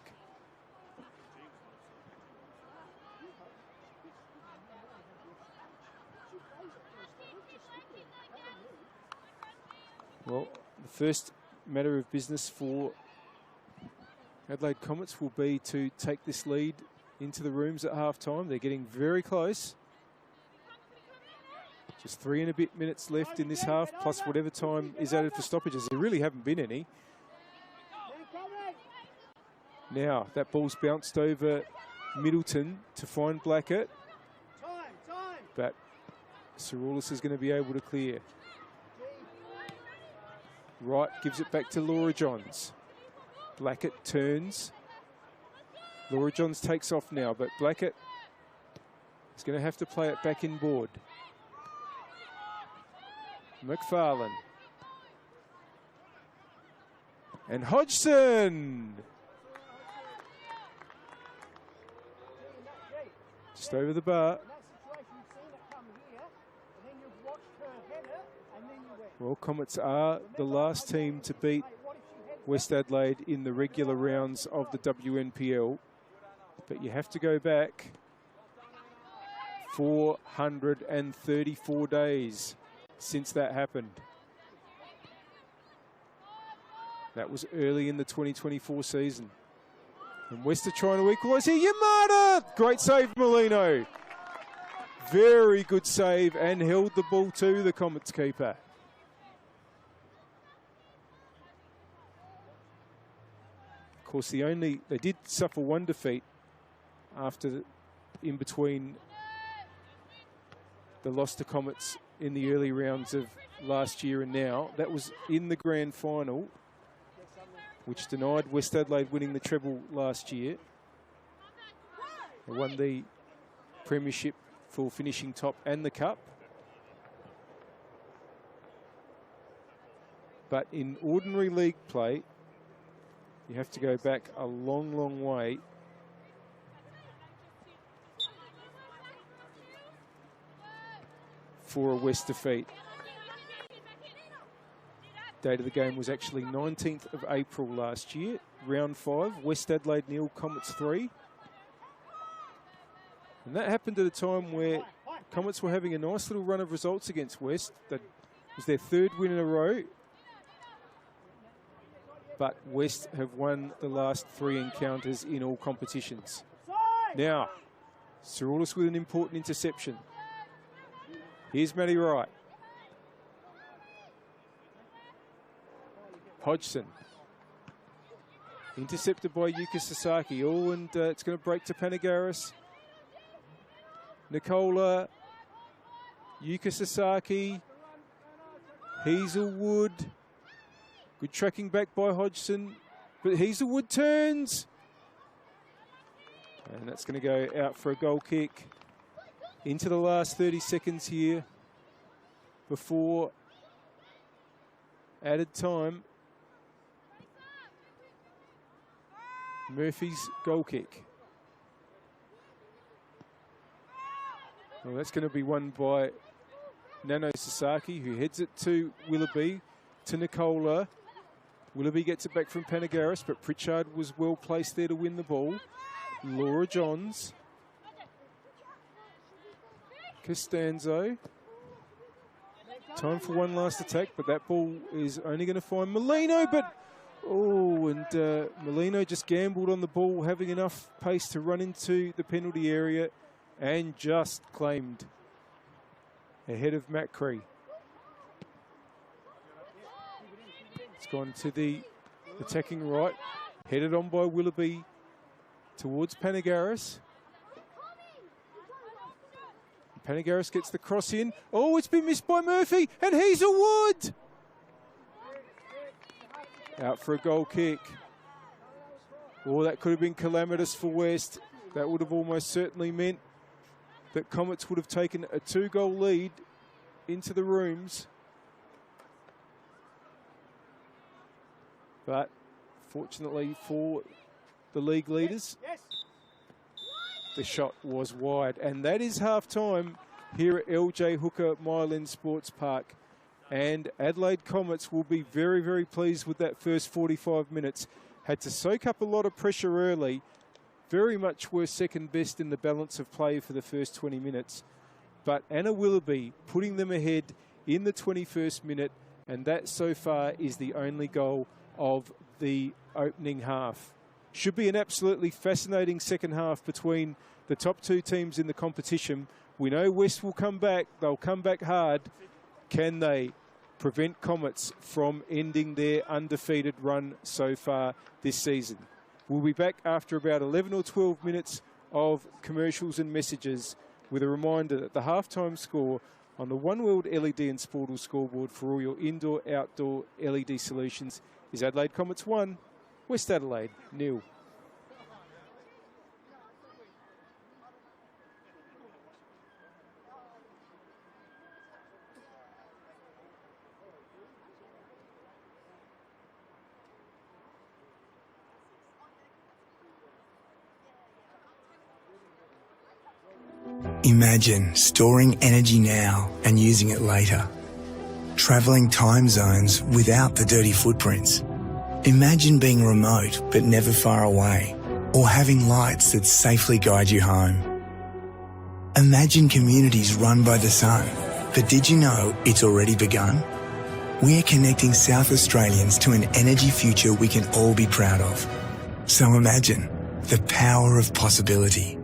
Well, the first matter of business for Adelaide Comets will be to take this lead into the rooms at half-time. They're getting very close. Just 3 and a bit minutes left in this half, plus whatever time is added for stoppages. There really haven't been any. Now, that ball's bounced over Middleton to find Blackett. But Cerulis is going to be able to clear. Wright gives it back to Laura Johns. Blackett turns. Laura Johns takes off now, but Blackett is going to have to play it back inboard. McFarlane. And Hodgson! Just over the bar. In that situation, you've seen it come here, and then you've watched her head it, and then you went. Well, Comets are the last team to beat West Adelaide in the regular rounds of the WNPL. But you have to go back 434 days since that happened. That was early in the 2024 season. And West are trying to equalise here. Yamada! Great save, Molino. Very good save and held the ball to the Comets keeper. Of course, they did suffer one defeat after, in between the loss to Comets in the early rounds of last year and now. That was in the grand final, which denied West Adelaide winning the treble last year. They won the premiership for finishing top and the cup. But in ordinary league play, you have to go back a long, long way for a West defeat. Date of the game was actually 19th of April last year, round 5, West Adelaide 0, Comets 3. And that happened at a time where Comets were having a nice little run of results against West. That was their 3rd win in a row. But West have won the last 3 encounters in all competitions. Now, Cerullis with an important interception. Here's Matty Wright. Hodgson. Intercepted by Yuka Sasaki. Oh, and it's going to break to Panagaris. Nicola. Yuka Sasaki. Hazelwood. Good tracking back by Hodgson. But Hazelwood turns. And that's going to go out for a goal kick. Into the last 30 seconds here before added time. Murphy's goal kick. Well, that's going to be won by Nano Sasaki, who heads it to Willoughby, to Nicola. Willoughby gets it back from Panagaris, but Pritchard was well placed there to win the ball. Laura Johns. Costanzo. Time for one last attack, but that ball is only going to find Molino, but oh, and Molino just gambled on the ball, having enough pace to run into the penalty area and just claimed ahead of Macri. It's gone to the attacking right, headed on by Willoughby towards Panagaris. Panagaris gets the cross in. Oh, it's been missed by Murphy, and Hazelwood! Out for a goal kick. Oh, that could have been calamitous for West. That would have almost certainly meant that Comets would have taken a 2-goal lead into the rooms. But fortunately for the league leaders, the shot was wide. And that is half-time here at LJ Hooker Myland Sports Park. And Adelaide Comets will be very, very pleased with that first 45 minutes. Had to soak up a lot of pressure early. Very much were second best in the balance of play for the first 20 minutes. But Anna Willoughby putting them ahead in the 21st minute. And that so far is the only goal of the opening half. Should be an absolutely fascinating second half between the top 2 teams in the competition. We know West will come back. They'll come back hard. Can they prevent Comets from ending their undefeated run so far this season? We'll be back after about 11 or 12 minutes of commercials and messages with a reminder that the halftime score on the One World LED and Sportal scoreboard for all your indoor-outdoor LED solutions is Adelaide Comets 1, West Adelaide 0. Imagine storing energy now and using it later. Travelling time zones without the dirty footprints. Imagine being remote but never far away, or having lights that safely guide you home. Imagine communities run by the sun, but did you know it's already begun? We're connecting South Australians to an energy future we can all be proud of. So imagine the power of possibility.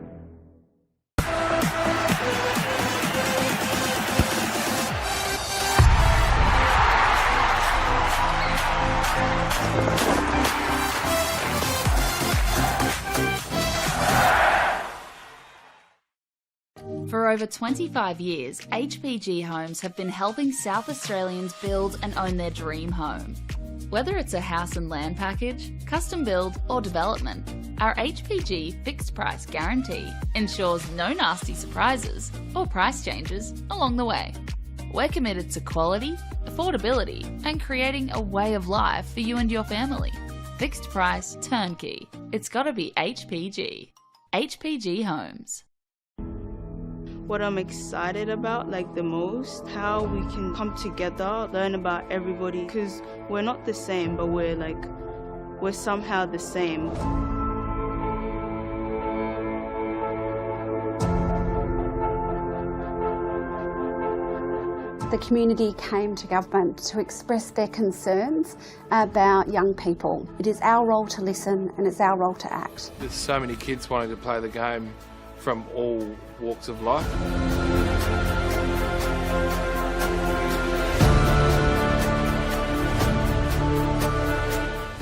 For over 25 years, HPG Homes have been helping South Australians build and own their dream home. Whether it's a house and land package, custom build or development, our HPG fixed price guarantee ensures no nasty surprises or price changes along the way. We're committed to quality, affordability and creating a way of life for you and your family. Fixed price, turnkey. It's gotta be HPG. HPG Homes. What I'm excited about the most, how we can come together, learn about everybody, because we're not the same, but we're somehow the same. The community came to government to express their concerns about young people. It is our role to listen and it's our role to act. There's so many kids wanting to play the game from all walks of life.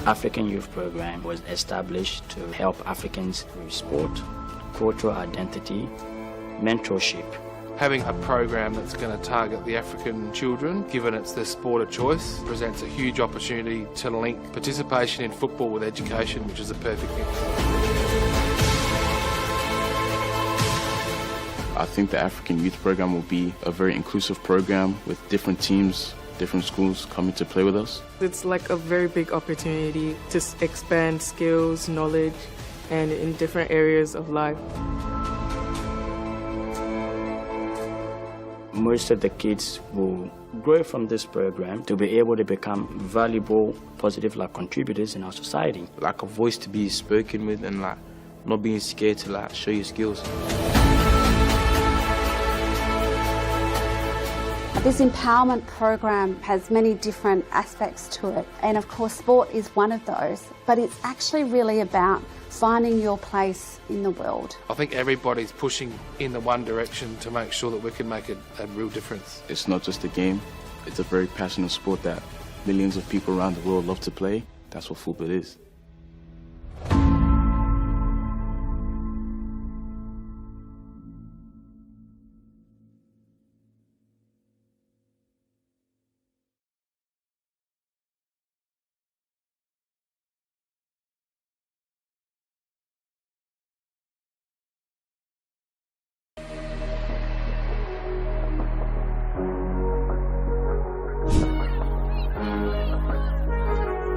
African Youth Program was established to help Africans with sport, cultural identity, mentorship. Having a program that's going to target the African children, given it's their sport of choice, presents a huge opportunity to link participation in football with education, which is a perfect thing. I think the African Youth Program will be a very inclusive program with different teams, different schools coming to play with us. It's like a very big opportunity to expand skills, knowledge, and in different areas of life. Most of the kids will grow from this program to be able to become valuable, positive contributors in our society. Like a voice to be spoken with and not being scared to show your skills. This empowerment program has many different aspects to it, and of course sport is one of those, but it's actually really about finding your place in the world. I think everybody's pushing in the one direction to make sure that we can make a real difference. It's not just a game, it's a very passionate sport that millions of people around the world love to play. That's what football is.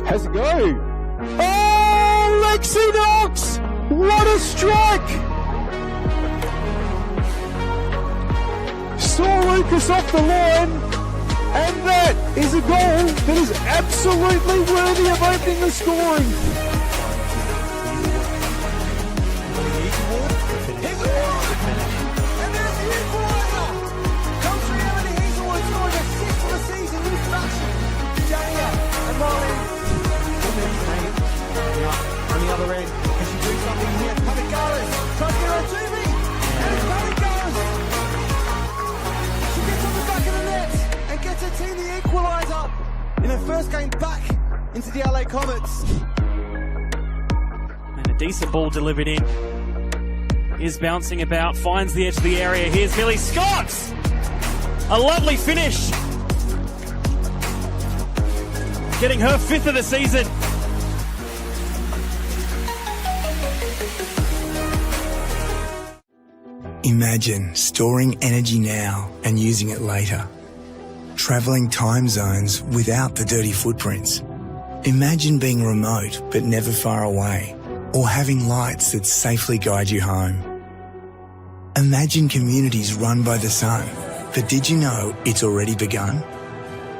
Has a go. Oh, Lexi Knox! What a strike! Saw Lucas off the line, and that is a goal that is absolutely worthy of opening the scoring. On the other end, can she do something here? Panicalis, tries to get on TV, and it's Panicalis. She gets on the back of the net and gets her team the equaliser in her first game back into the LA Comets. And a decent ball delivered in. Is bouncing about, finds the edge of the area. Here's Millie Scott! A lovely finish. Getting her 5th of the season. Imagine storing energy now and using it later. Travelling time zones without the dirty footprints. Imagine being remote but never far away, or having lights that safely guide you home. Imagine communities run by the sun. But did you know it's already begun?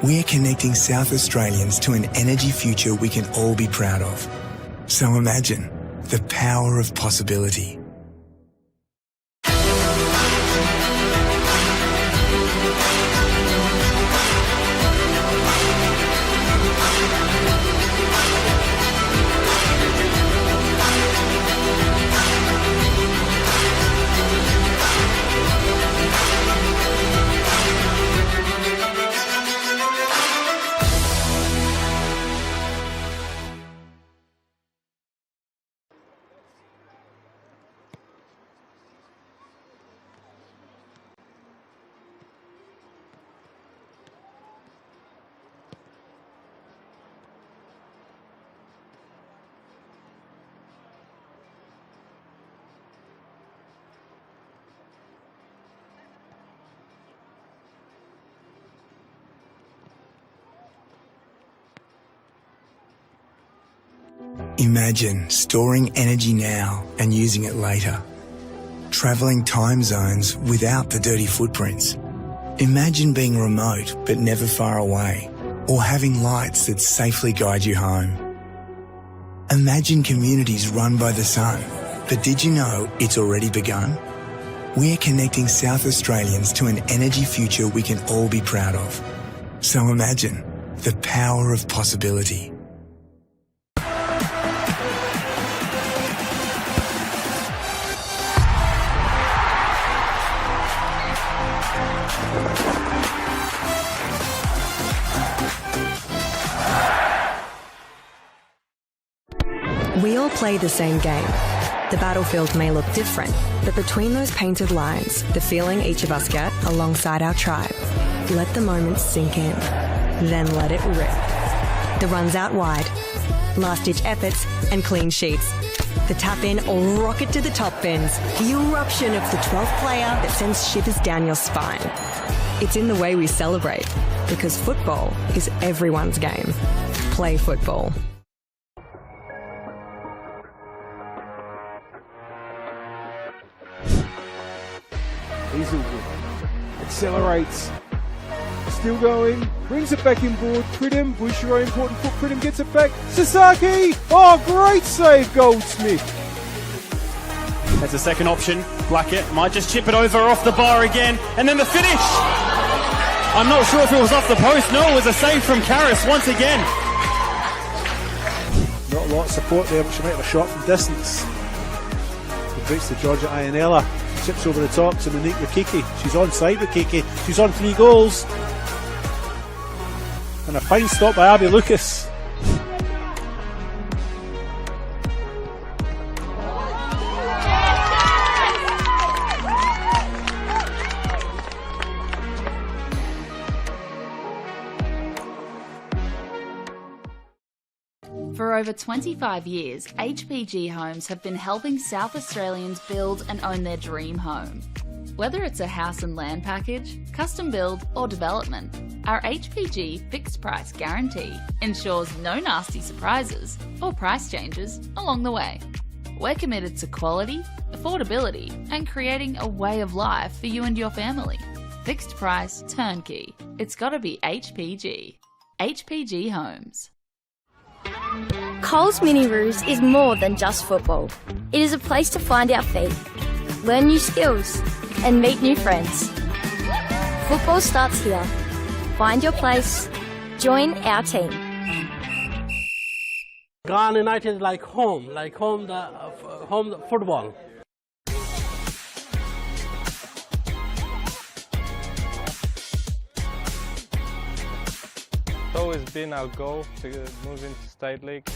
We're connecting South Australians to an energy future we can all be proud of. So imagine the power of possibility. Imagine storing energy now and using it later. Travelling time zones without the dirty footprints. Imagine being remote but never far away, or having lights that safely guide you home. Imagine communities run by the sun. But did you know it's already begun? We're connecting South Australians to an energy future we can all be proud of. So imagine the power of possibility. We all play the same game. The battlefield may look different, but between those painted lines, the feeling each of us get alongside our tribe. Let the moment sink in, then let it rip. The runs out wide, last-ditch efforts and clean sheets. The tap-in or rocket to the top bins. The eruption of the 12th player that sends shivers down your spine. It's in the way we celebrate, because football is everyone's game. Play football. Hazelwood accelerates, still going, brings it back inboard. Pridham, Bouchereau, important foot. Pridham gets it back. Sasaki! Oh, great save, Goldsmith. That's a second option. Blackett might just chip it over off the bar again, and then the finish. I'm not sure if it was off the post. No, it was a save from Karras once again. Not a lot of support there, but she might have a shot from distance. It breaks to Georgia Ianella. Chips over the top to Monique Rukiki. She's on side with Kiki. She's on 3 goals. And a fine stop by Abby Lucas. For over 25 years, HPG Homes have been helping South Australians build and own their dream home. Whether it's a house and land package, custom build or development, our HPG fixed price guarantee ensures no nasty surprises or price changes along the way. We're committed to quality, affordability and creating a way of life for you and your family. Fixed price turnkey. It's gotta be HPG. HPG Homes. Coles Mini Roos is more than just football. It is a place to find our feet, learn new skills, and meet new friends. Football starts here. Find your place. Join our team. Ghana United is like home the football. It's always been our goal to move into State League.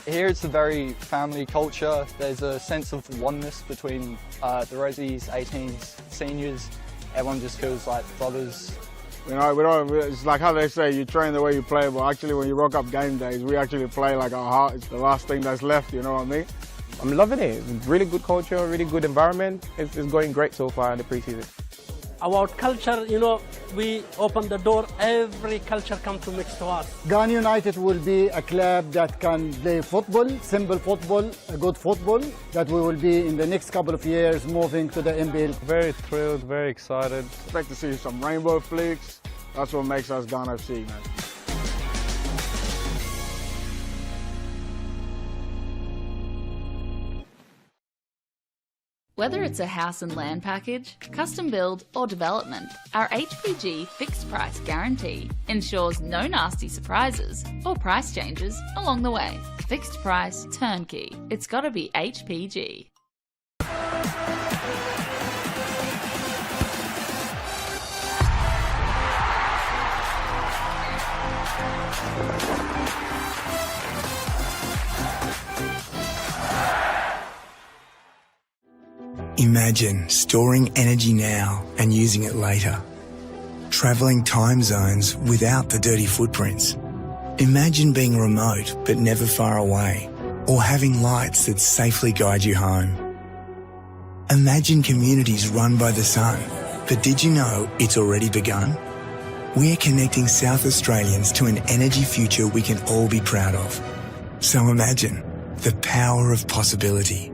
Here it's a very family culture. There's a sense of oneness between the Resies, 18s, seniors. Everyone just feels like brothers. You know, it's like how they say, you train the way you play, but actually when you rock up game days, we actually play like our heart is the last thing that's left, you know what I mean? I'm loving it. It's really good culture, really good environment. It's going great so far in the preseason. About culture, we open the door, every culture comes to mix to us. Ghana United will be a club that can play football, simple football, a good football, that we will be in the next couple of years moving to the NPL. Very thrilled, very excited. Expect to see some rainbow flicks. That's what makes us Ghana FC, man. Whether it's a house and land package, custom build or development, our HPG fixed price guarantee ensures no nasty surprises or price changes along the way. Fixed price turnkey. It's gotta be HPG. Imagine storing energy now and using it later. Travelling time zones without the dirty footprints. Imagine being remote but never far away, or having lights that safely guide you home. Imagine communities run by the sun, but did you know it's already begun? We're connecting South Australians to an energy future we can all be proud of. So imagine the power of possibility.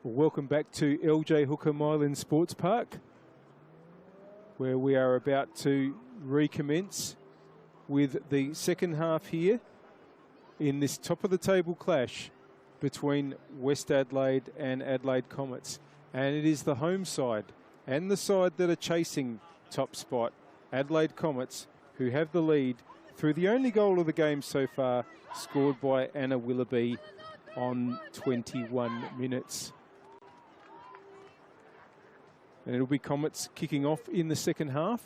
Welcome back to LJ Hooker Mylan Sports Park, where we are about to recommence with the second half here in this top of the table clash between West Adelaide and Adelaide Comets. And it is the home side and the side that are chasing top spot, Adelaide Comets, who have the lead through the only goal of the game so far, scored by Anna Willoughby on 21 minutes. And it'll be Comets kicking off in the second half.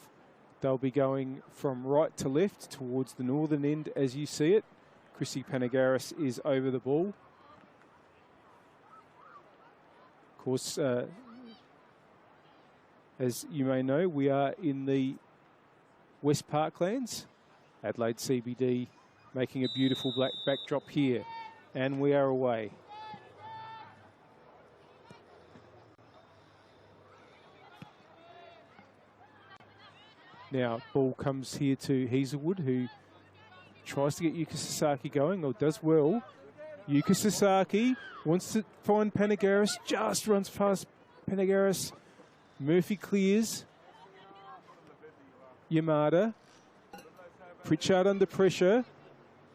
They'll be going from right to left towards the northern end as you see it. Chrissy Panagaris is over the ball. Of course, as you may know, we are in the West Parklands. Adelaide CBD making a beautiful black backdrop here. And we are away. Now, ball comes here to Hazelwood, who tries to get Yuka Sasaki going, or does well. Yuka Sasaki wants to find Panagaris, just runs past Panagaris. Murphy clears. Yamada. Pritchard under pressure.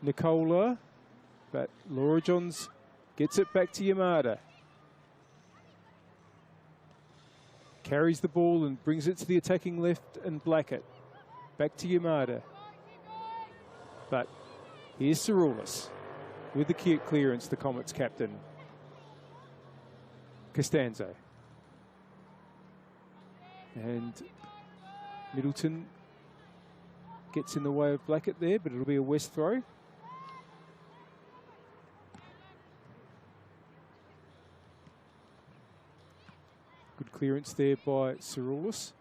Nicola. But Laura Johns gets it back to Yamada. Carries the ball and brings it to the attacking left and Blackett. Back to Yamada. But here's Saroulis with the clearance, the Comets captain. Costanzo. And Middleton gets in the way of Blackett there, but it'll be a West throw. Good clearance there by Saroulis.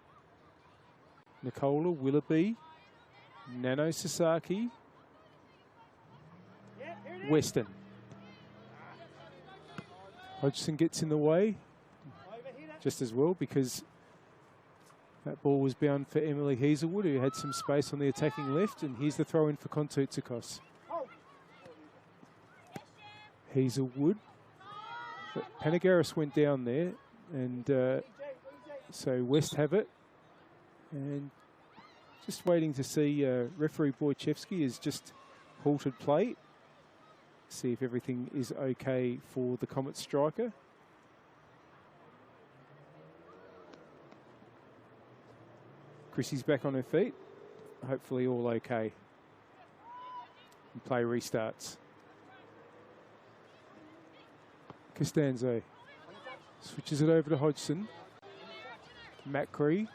Nicola, Willoughby, Nano Sasaki, Weston. Hodgson gets in the way just as well because that ball was bound for Emily Hazelwood, who had some space on the attacking left, and here's the throw in for Kontoutsakos. Hazelwood. But Panagaris went down there, and so West have it. And just waiting to see referee Wojciechowski has just halted play. See if everything is okay for the Comet striker. Chrissy's back on her feet. Hopefully all okay. And play restarts. Costanzo switches it over to Hodgson. Macri.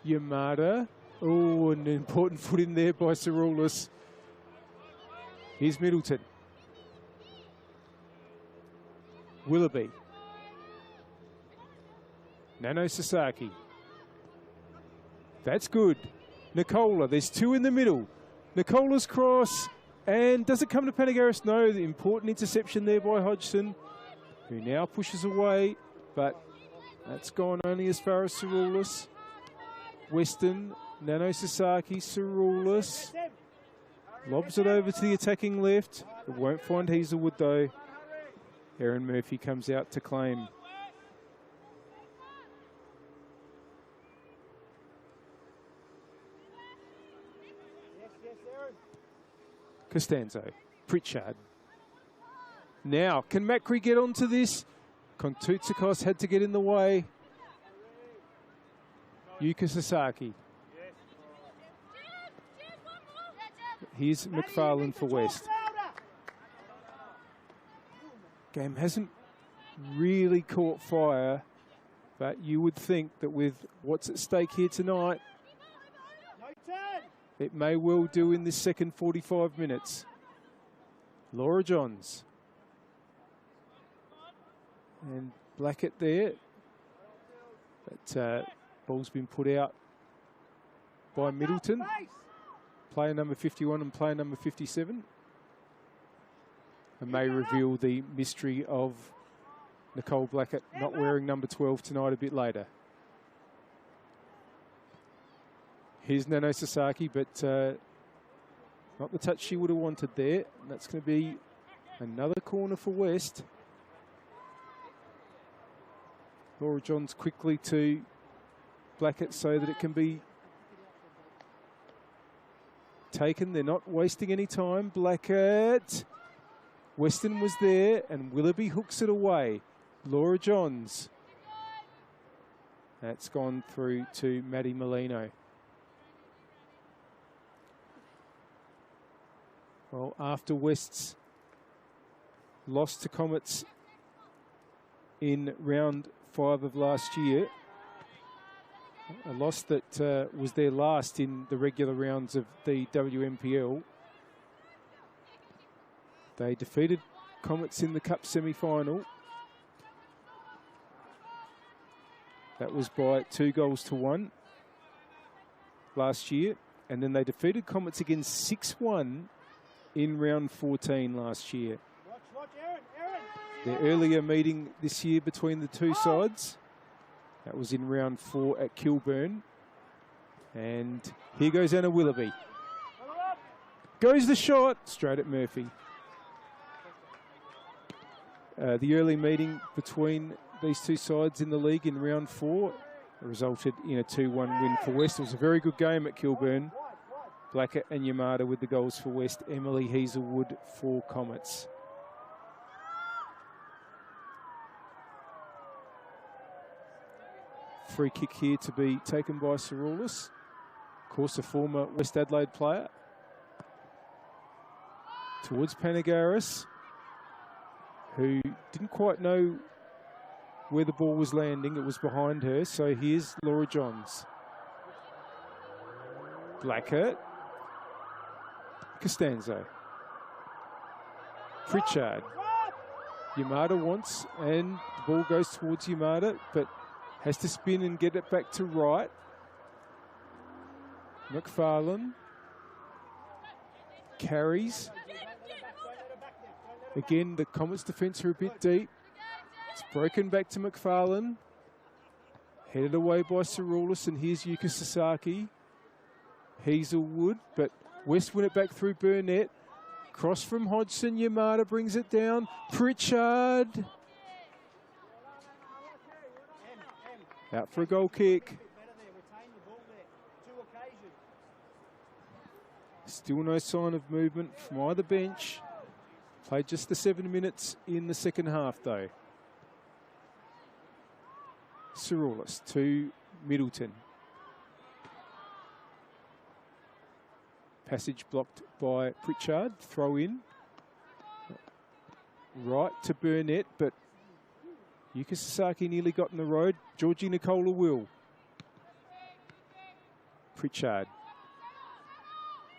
Yamada. Oh, an important foot in there by Saroulis. Here's Middleton. Willoughby. Nano Sasaki. That's good. Nicola, there's two in the middle. Nicola's cross, and does it come to Panagaris? No, the important interception there by Hodgson, who now pushes away, but that's gone only as far as Saroulis. Weston, Nano Sasaki, Saroulis. Lobs it over to the attacking left. It won't find Hazelwood though. Erin Murphy comes out to claim. Costanzo, Pritchard. Now, can Macri get onto this? Kontoutsakos had to get in the way. Yuka Sasaki. Here's McFarlane for West. Game hasn't really caught fire, but you would think that with what's at stake here tonight, it may well do in this second 45 minutes. Laura Johns. And Blackett there. But ball's been put out by Middleton. Player number 51 and player number 57. And may reveal the mystery of Nicole Blackett not wearing number 12 tonight a bit later. Here's Nano Sasaki, but not the touch she would have wanted there. And that's going to be another corner for West. Laura Johns quickly to Blackett so that it can be taken. They're not wasting any time. Blackett. Weston was there, and Willoughby hooks it away. Laura Johns. That's gone through to Maddie Molino. Well, after West's loss to Comets in round 5 of last year, a loss that was their last in the regular rounds of the WMPL, they defeated Comets in the Cup semi-final. That was by 2-1 last year. And then they defeated Comets again 6-1 in round 14 last year. Their earlier meeting this year between the two sides, that was in round 4 at Kilburn. And here goes Anna Willoughby. Goes the shot, straight at Murphy. The early meeting between these two sides in the league in round 4 resulted in a 2-1 win for West. It was a very good game at Kilburn. Blackett and Yamada with the goals for West. Emily Hazelwood for Comets. Free kick here to be taken by Saroulis. Of course, a former West Adelaide player. Towards Panagaris, who didn't quite know where the ball was landing. It was behind her. So here's Laura Johns. Blackett. Costanzo. Pritchard. Yamada wants, and the ball goes towards Yamada, but has to spin and get it back to right. McFarlane. Carries. Again, the Comets defence are a bit deep. It's broken back to McFarlane. Headed away by Saroulis, and here's Yuka Sasaki. Hazelwood, but West win it back through Burnett. Cross from Hodgson. Yamada brings it down. Pritchard. Out for a goal kick. Still no sign of movement from either bench. Played just the 7 minutes in the second half, though. Saroulis to Middleton. Passage blocked by Pritchard. Throw in. Right to Burnett, but Yuka Sasaki nearly got in the road. Georgie Nicola will. Pritchard.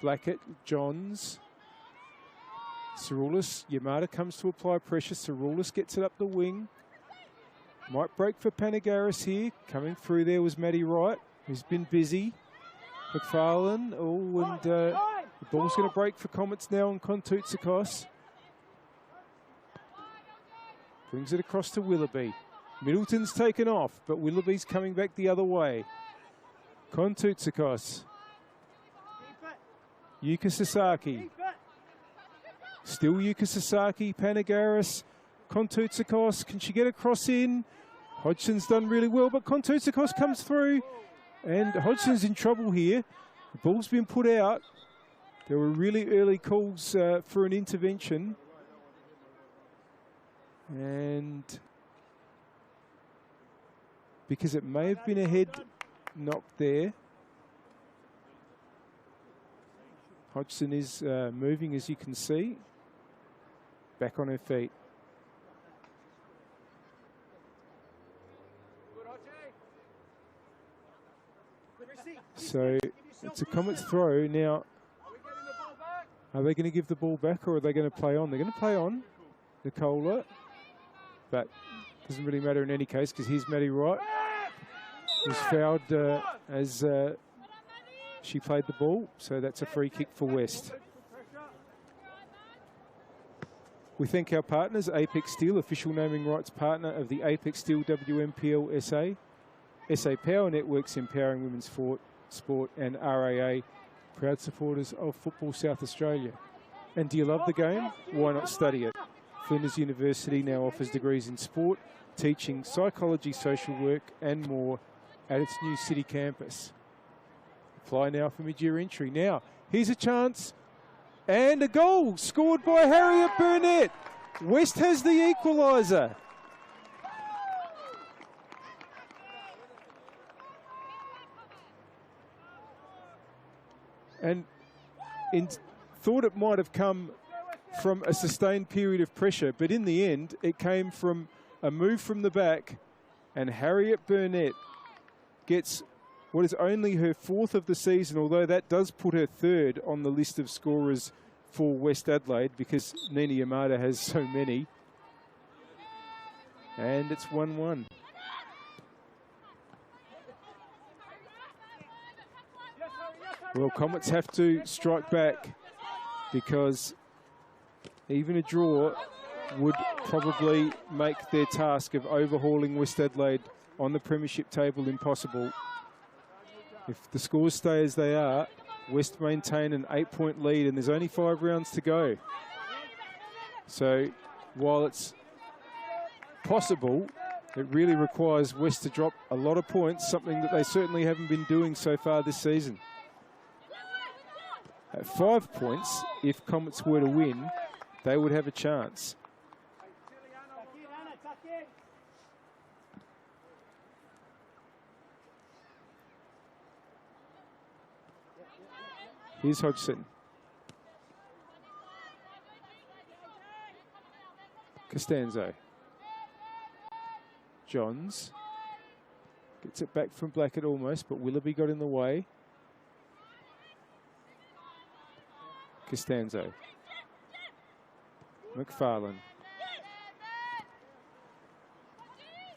Blackett, Johns. Saroulis. Yamada comes to apply pressure. Saroulis gets it up the wing. Might break for Panagaris here. Coming through there was Maddie Wright, who's been busy. McFarlane. Oh, and the ball's going to break for Comets now on Kontoutsakos. Brings it across to Willoughby. Middleton's taken off, but Willoughby's coming back the other way. Kontoutsakos. Yuka Sasaki. Still Yuka Sasaki. Panagaris. Kontoutsakos. Can she get a cross in? Hodgson's done really well, but Kontoutsakos comes through. And Hodgson's in trouble here. The ball's been put out. There were really early calls for an intervention. And because it may have been a head knock there. Hodgson is moving, as you can see. Back on her feet. So it's a Comets throw. Now, are they going to give the ball back or are they going to play on? They're going to play on, Nicola. But it doesn't really matter in any case because here's Maddie Wright. Was fouled as she played the ball. So that's a free kick for West. We thank our partners, Apex Steel, official naming rights partner of the Apex Steel WNPLSA. SA Power Networks empowering women's sport, and RAA, proud supporters of Football South Australia. And do you love the game? Why not study it? Flinders University now offers degrees in sport, teaching, psychology, social work and more at its new city campus. Apply now for mid-year entry. Now, here's a chance and a goal scored by Harriet Burnett. West has the equaliser. And thought it might have come from a sustained period of pressure, but in the end, it came from a move from the back, and Harriet Burnett gets what is only her 4th of the season, although that does put her 3rd on the list of scorers for West Adelaide because Nina Yamada has so many. And it's 1-1. Well, Comets have to strike back because even a draw would probably make their task of overhauling West Adelaide on the premiership table impossible. If the scores stay as they are, West maintain an 8-point lead and there's only 5 rounds to go. So while it's possible, it really requires West to drop a lot of points, something that they certainly haven't been doing so far this season. At 5 points, if Comets were to win, they would have a chance. Here's Hodgson. Costanzo. Johns. Gets it back from Blackett almost, but Willoughby got in the way. Costanzo. McFarlane.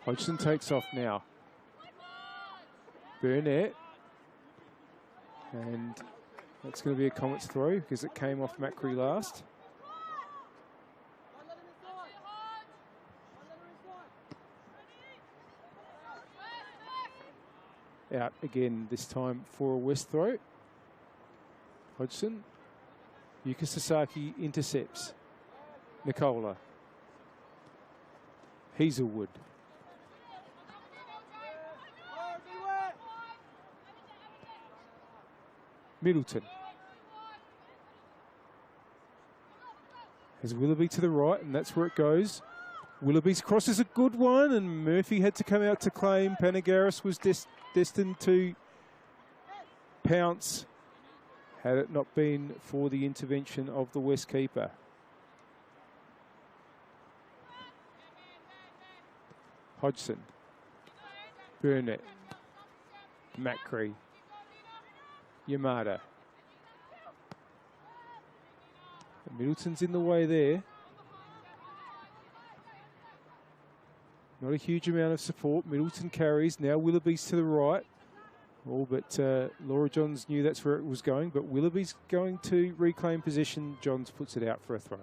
Hodgson takes off now. Burnett. And that's going to be a Comets throw because it came off Macri last. Out again, this time for a West throw. Hodgson. Yuka Sasaki intercepts. Nicola. Hazelwood. Middleton. Has Willoughby to the right, and that's where it goes. Willoughby's cross is a good one, and Murphy had to come out to claim. Panagaris was destined to pounce had it not been for the intervention of the West keeper. Hodgson. Burnett. Macri. Yamada. Middleton's in the way there. Not a huge amount of support. Middleton carries. Now Willoughby's to the right. Oh, but Laura Johns knew that's where it was going. But Willoughby's going to reclaim possession. Johns puts it out for a throw.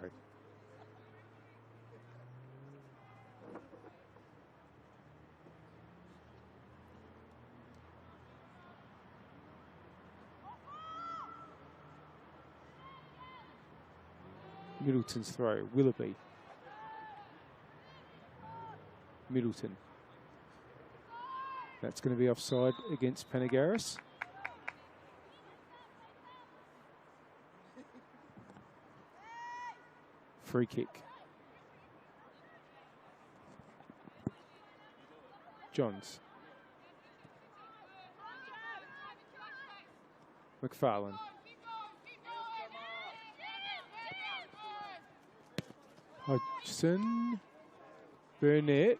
Middleton's throw. Willoughby. Middleton. That's going to be offside against Panagaris. Free kick. Johns. McFarlane. Hodgson. Burnett.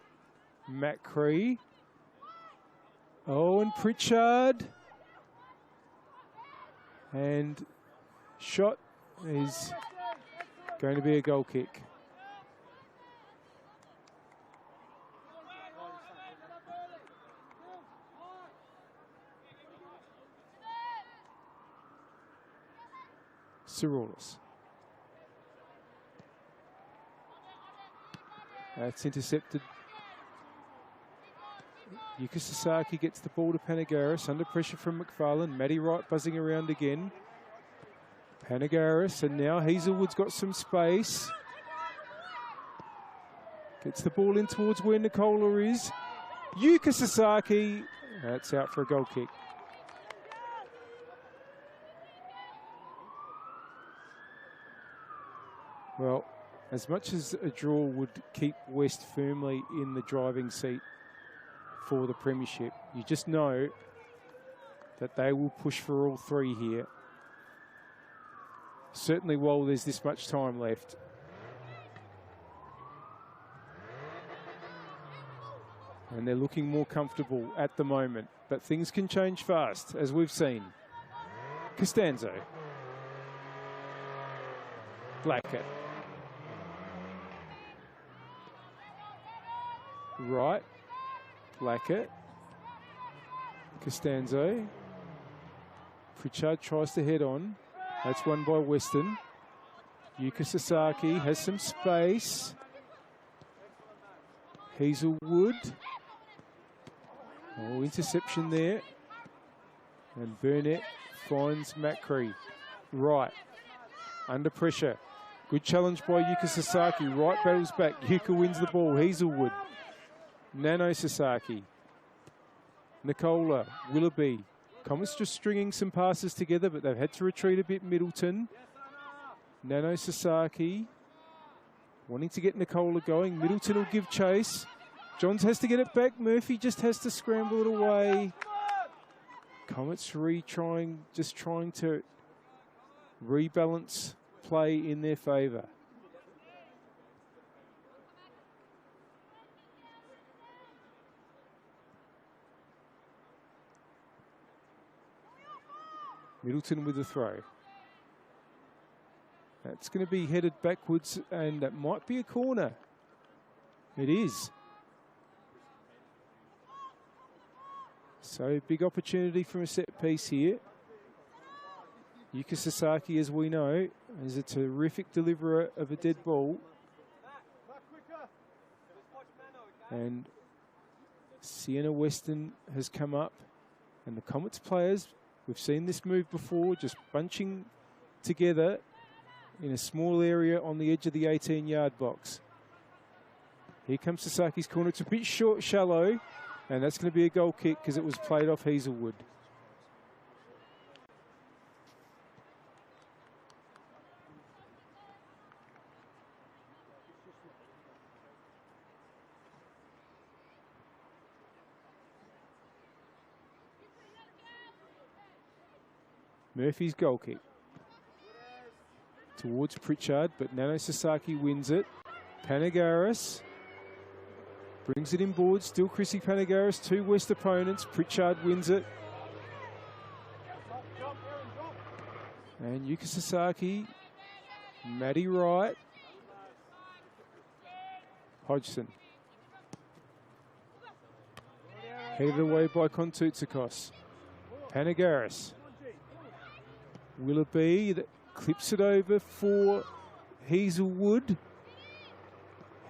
Macri. Owen Pritchard. And shot is going to be a goal kick. Cirolis. That's intercepted. Yuka Sasaki gets the ball to Panagaris, under pressure from McFarlane. Matty Wright buzzing around again. Panagaris, and now Hazelwood's got some space. Gets the ball in towards where Nicola is. Yuka Sasaki, that's out for a goal kick. Well, as much as a draw would keep West firmly in the driving seat for the premiership, you just know that they will push for all three here. Certainly while there's this much time left. And they're looking more comfortable at the moment, but things can change fast, as we've seen. Costanzo. Blackett. Right. Blackett. Costanzo. Pritchard tries to head on. That's won by Weston. Yuka Sasaki has some space. Hazelwood. Oh, interception there. And Burnett finds Macri. Right. Under pressure. Good challenge by Yuka Sasaki. Right battles back. Yuka wins the ball. Hazelwood. Nano Sasaki. Nicola. Willoughby. Comets just stringing some passes together, but they've had to retreat a bit. Middleton. Nano Sasaki. Wanting to get Nicola going. Middleton will give chase. Johns has to get it back. Murphy just has to scramble it away. Comets just trying to rebalance play in their favour. Middleton with the throw. That's going to be headed backwards, and that might be a corner. It is. So big opportunity from a set piece here. Yuka Sasaki, as we know, is a terrific deliverer of a dead ball. And Sienna Weston has come up, and the Comets players, we've seen this move before, just bunching together in a small area on the edge of the 18-yard box. Here comes Sasaki's corner. It's a bit short, shallow, and that's going to be a goal kick because it was played off Hazelwood. Murphy's goal kick towards Pritchard, but Nano Sasaki wins it. Panagaris brings it inboard. Still Chrissy Panagaris. Two West opponents. Pritchard wins it. And Yuka Sasaki. Maddie Wright. Hodgson. Headed away by Kontoutsakos. Panagaris. Willoughby that clips it over for Hazelwood.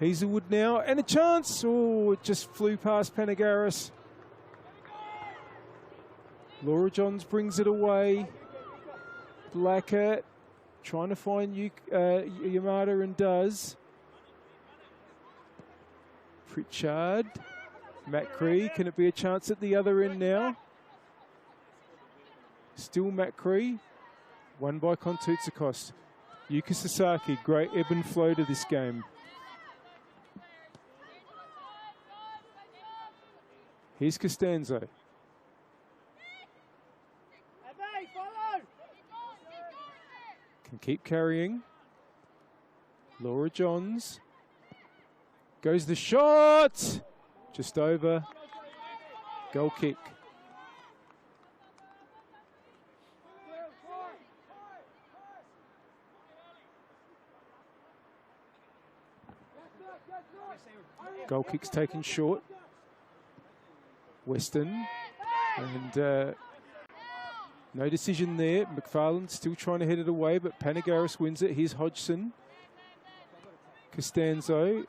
Hazelwood now, and a chance. Oh, it just flew past Panagaris. Laura Johns brings it away. Blackett trying to find Yamada and does. Pritchard. Macri, can it be a chance at the other end now? Still Macri. Won by Kontoutsakos. Yuka Sasaki, great ebb and flow to this game. Here's Costanzo. Can keep carrying. Laura Johns. Goes the shot! Just over. Goal kick. Goal kick's taken short. Weston. And no decision there. McFarlane still trying to head it away, but Panagaris wins it. Here's Hodgson. Costanzo.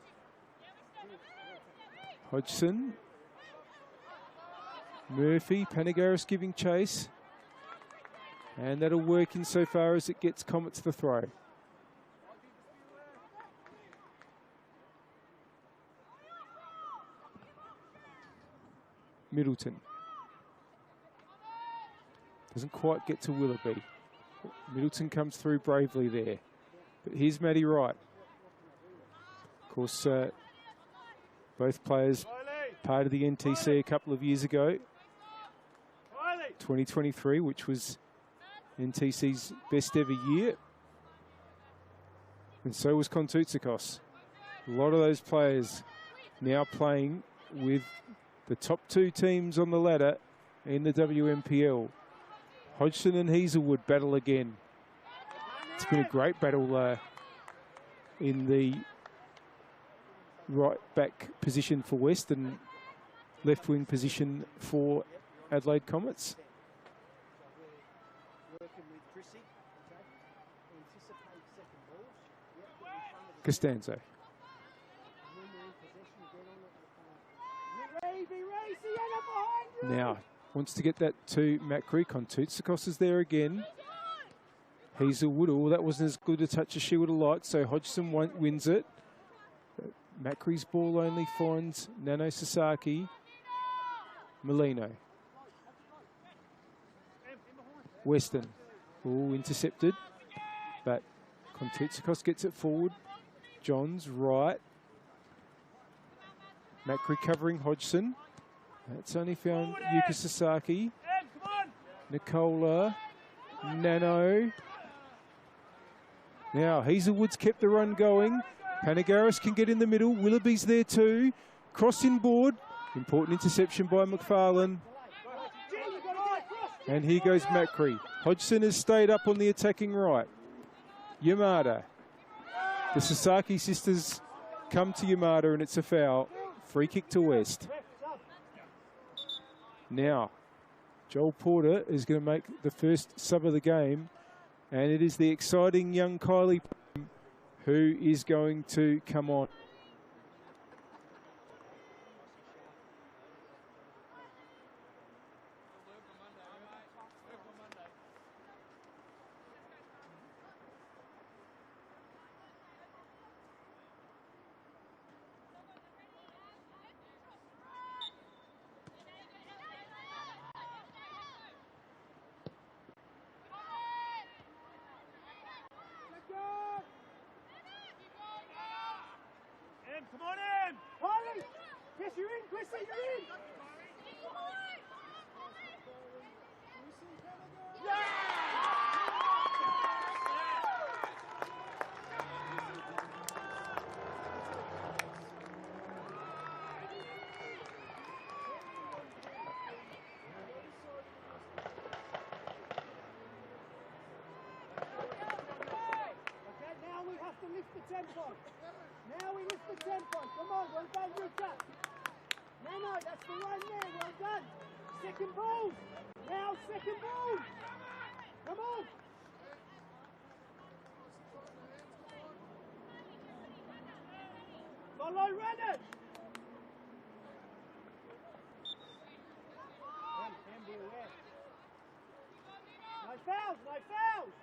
Hodgson. Murphy. Panagaris giving chase. And that'll work insofar as it gets Comets the throw. Middleton. Doesn't quite get to Willoughby. Middleton comes through bravely there. But here's Maddie Wright. Of course, both players part of the NTC a couple of years ago. 2023, which was NTC's best ever year. And so was Kontoutsakos. A lot of those players now playing with the top two teams on the ladder in the WMPL. Hodgson and Hazelwood battle again. It's been a great battle in the right back position for West and left wing position for Adelaide Comets. Working with Chrissy, okay? Anticipate second balls. Costanzo. Now, wants to get that to Macri. Kontoutsakos is there again. Hazelwood, oh, that wasn't as good a touch as she would have liked, so Hodgson wins it. Macri's ball only finds Nano Sasaki. Molino. Weston. Oh, intercepted. But Kontoutsakos gets it forward. Johns right. Macri covering Hodgson. That's only found Yuka Sasaki. Nicola. Nano. Now, Hazelwood's kept the run going. Panagaris can get in the middle. Willoughby's there too. Crossing board. Important interception by McFarlane. And here goes Macri. Hodgson has stayed up on the attacking right. Yamada. The Sasaki sisters come to Yamada and it's a foul. Free kick to West. Now, Joel Porter is going to make the first sub of the game. And it is the exciting young Kylie who is going to come on. Come on in! Harley! Yes, you're in, Chrissy, you're in! Okay, now we have to lift the tempo. Now we lift the tempo. Come on, well done, Yuka. No, that's the one there. Well done. Second ball. Now second ball. Come on. Follow, run it. Be aware. No fouls, no fouls.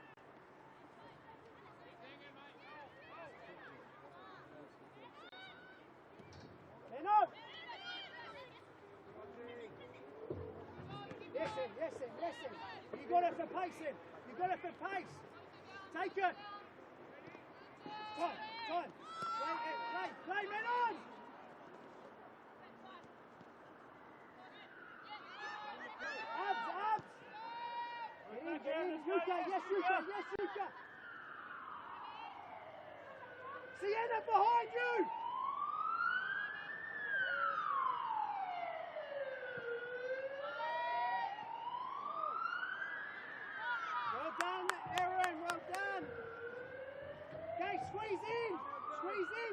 Listen. You got it for pacing. You got it for pace. Take it. Time. Play, men on. Abs. Yuka, yes, Yuka. Sienna behind you. Well done, Aaron, well done. Okay, squeeze in,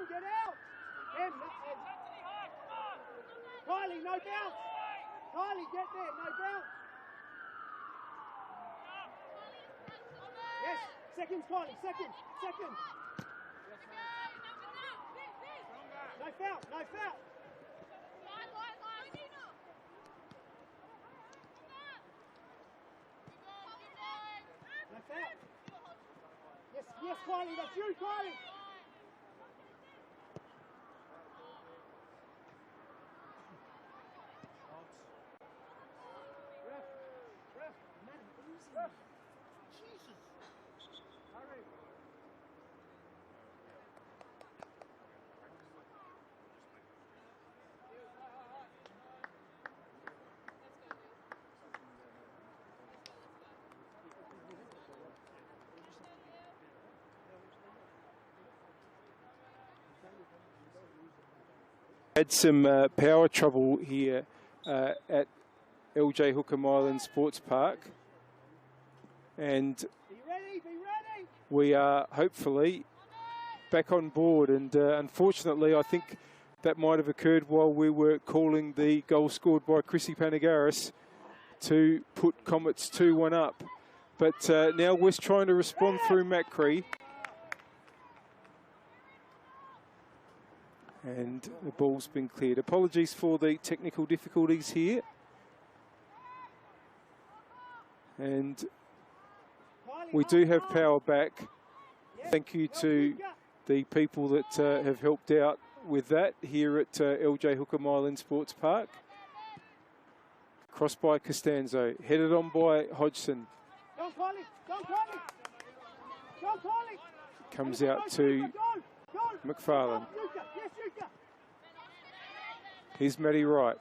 get out. Kylie, no bounce. Kylie, get there, no bounce. Yes, seconds, Kylie, second. No foul. No foul. Yes, Kylie, that's you, Kylie. Ref. Jesus. Hurry. Had some power trouble here at LJ Hookham Island Sports Park, and Be ready. we are hopefully back on board. And unfortunately, I think that might have occurred while we were calling the goal scored by Chrissy Panagaris to put Comets 2-1 up. But now West trying to respond through Macri. And the ball's been cleared. Apologies for the technical difficulties here. And we do have power back. Thank you to the people that have helped out with that here at LJ Hooker Mylan Sports Park. Cross by Costanzo, headed on by Hodgson. Comes out to McFarlane. Here's Matty Wright.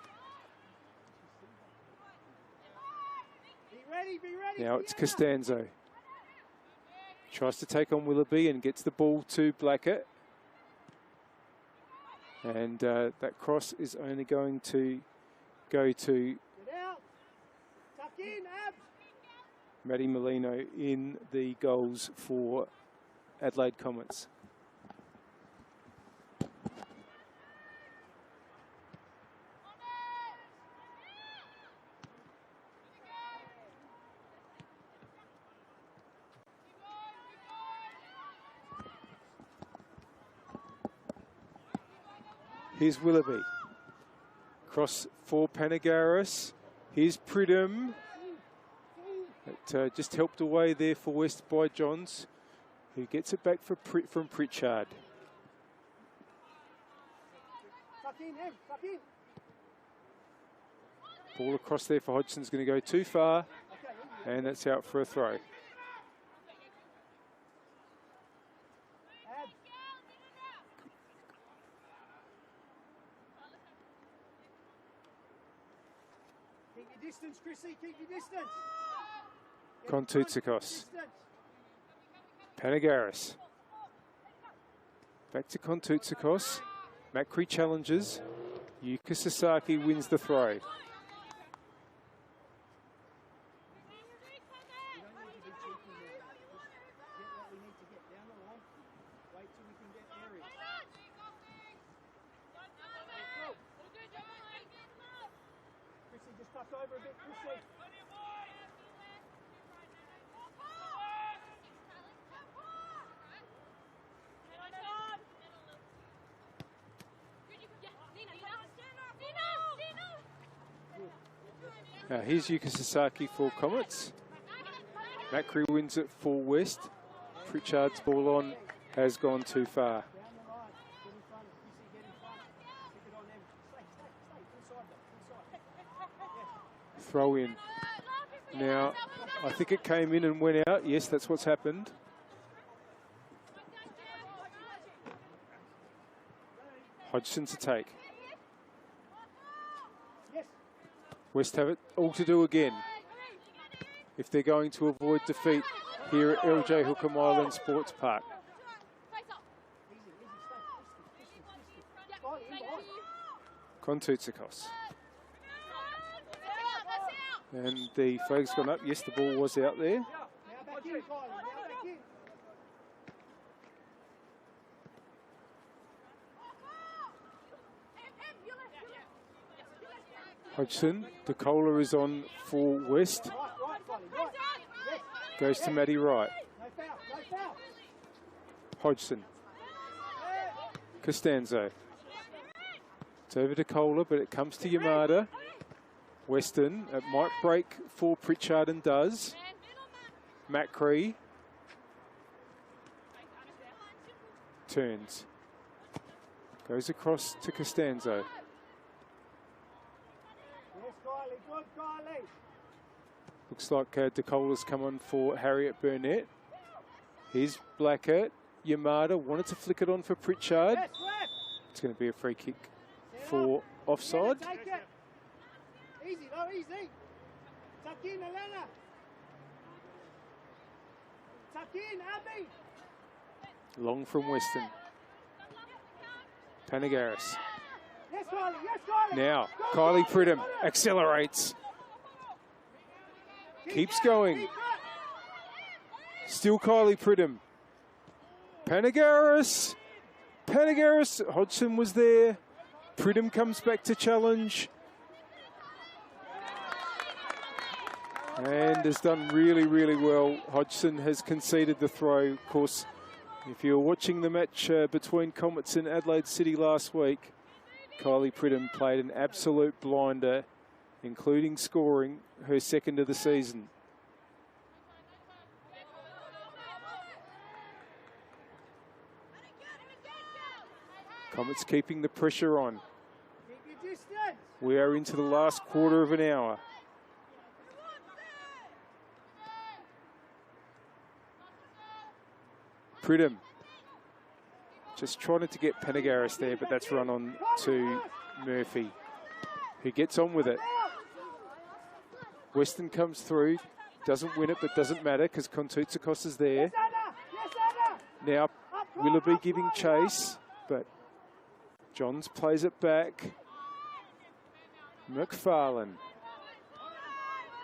Now it's Costanzo. Tries to take on Willoughby and gets the ball to Blackett. And that cross is only going to go to Matty Molino in the goals for Adelaide Comets. Here's Willoughby. Cross for Panagaris. Here's Pridham. It just helped away there for West by Johns, who gets it back from Pritchard. Ball across there for Hodgson's going to go too far, and that's out for a throw. Keep your distance, Chrissy, keep your distance. Kontoutsakos. Panagaris. Back to Kontoutsakos. Macri challenges. Yuka Sasaki wins the throw. Chrissy, just tuck over a bit, Chrissy. Now here's Yuka Sasaki for Comets. Macri wins it for West. Pritchard's ball on has gone too far. Throw in. Now, I think it came in and went out. Yes, that's what's happened. Hodgson to take. West have it all to do again if they're going to avoid defeat here at LJ Hooker Mylan Sports Park. Kontoutsakos. And the flag's gone up. Yes, the ball was out there. Hodgson, DeCola is on for West. Goes to Matty Wright. Hodgson. Costanzo. It's over to Kohler, but it comes to Yamada. Weston, it might break for Pritchard and does. Macri. Turns. Goes across to Costanzo. Looks like DeCola's come on for Harriet Burnett. Here's Blackett. Yamada wanted to flick it on for Pritchard. It's going to be a free kick for offside. Easy, though, easy. Tuck in, Elena. Tuck in, Abby. Long from Weston. Panagaris. Yes, Kylie. Yes, Kylie. Now, Kylie Pridham accelerates. Keeps going. Still Kylie Pridham. Panagaris. Panagaris. Hodgson was there. Pridham comes back to challenge. And has done really, really well. Hodgson has conceded the throw. Of course, If you were watching the match between Comets and Adelaide City last week, Kylie Pridham played an absolute blinder, including scoring her second of the season. Comets keeping the pressure on. We are into the last quarter of an hour. Pridham just trying to get Pendergaris there, but that's run on to Murphy, who gets on with it. Weston comes through, doesn't win it, but doesn't matter because Kontoutsakos is there. Now Willoughby giving chase, but Johns plays it back. McFarlane.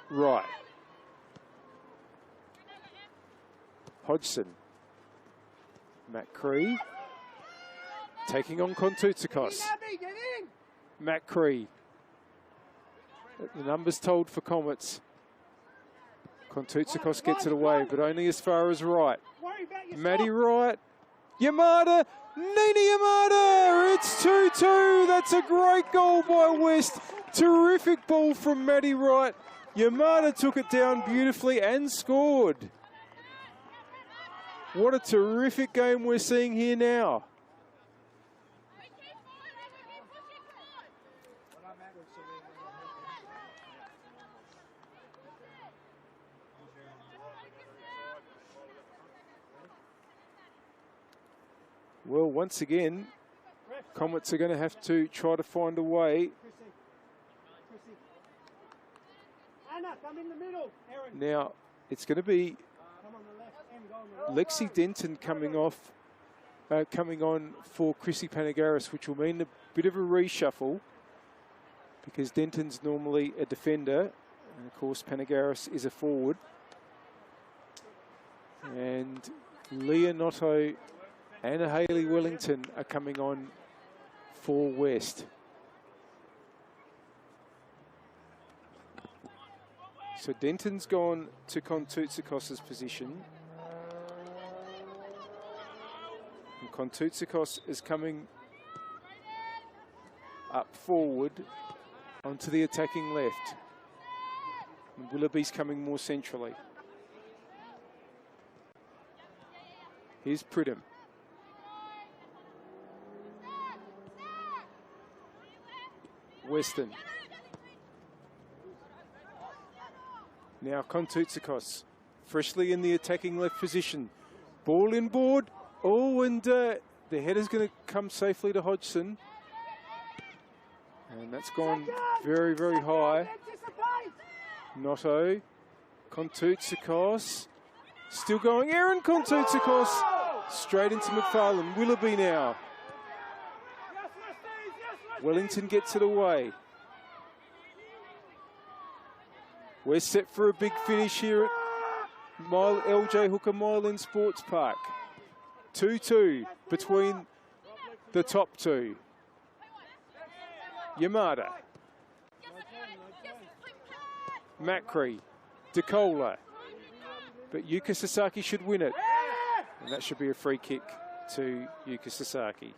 Right. Hodgson. Matt Cree. Taking on Kontoutsakos. Matt Cree. The numbers told for Comets. Kontoutsakos gets it away, but only as far as right. Maddie Wright. Yamada. Nina Yamada. It's 2-2. That's a great goal by West. Terrific ball from Maddie Wright. Yamada took it down beautifully and scored. What a terrific game we're seeing here now. Well, once again, Comets are going to have to try to find a way. Now, it's going to be Lexi Denton coming on for Chrissy Panagaris, which will mean a bit of a reshuffle because Denton's normally a defender, and of course Panagaris is a forward. And Leah Notto and Hayley Wellington are coming on for West. So Denton's gone to Kontoutsakos' position. And Kontoutsakos is coming up forward onto the attacking left. And Willoughby's coming more centrally. Here's Pridham. Weston. Now Kontoutsakos, freshly in the attacking left position. Ball inboard. Oh, and the header's going to come safely to Hodgson. And that's gone very, very high. Notto. Kontoutsakos. Still going. Aaron Kontoutsakos. Straight into McFarlane. Willoughby now. Wellington gets it away. We're set for a big finish here at LJ Hooker Mile Sports Park. 2-2 between the top two. Yamada. Macri. DeCola. But Yuka Sasaki should win it. And that should be a free kick to Yuka Sasaki.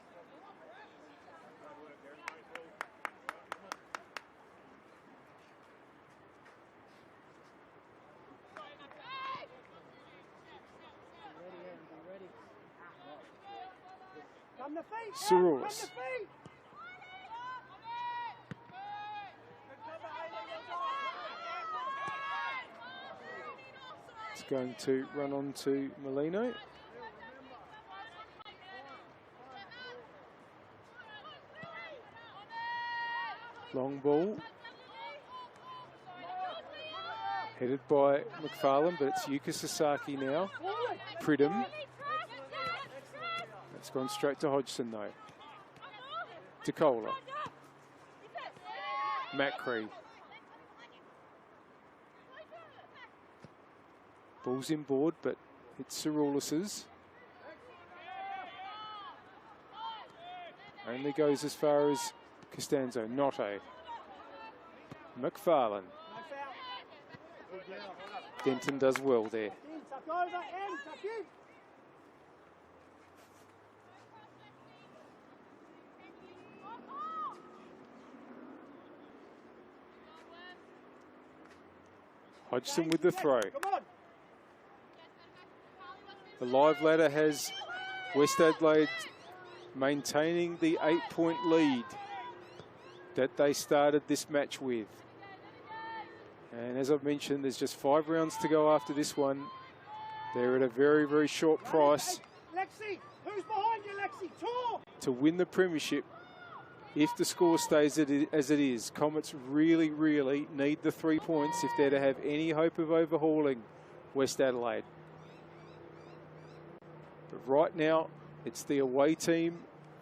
Saroulis. It's going to run on to Molino. Long ball. Headed by McFarlane, but it's Yuka Sasaki now. Pridham. It's gone straight to Hodgson though. DeCola. Macri. Ball's inboard, but it's Saroulis's. Only goes as far as Costanzo. Notto. McFarlane. Denton does well there. Hodgson with the throw. The live ladder has West Adelaide maintaining the 8-point lead that they started this match with. And as I've mentioned, there's just 5 rounds to go after this one. They're at a very, very short price Lexi, who's behind you, Lexi? Tor! to win the premiership. If the score stays as it is, Comets really, really need the 3 points if they're to have any hope of overhauling West Adelaide. But right now, it's the away team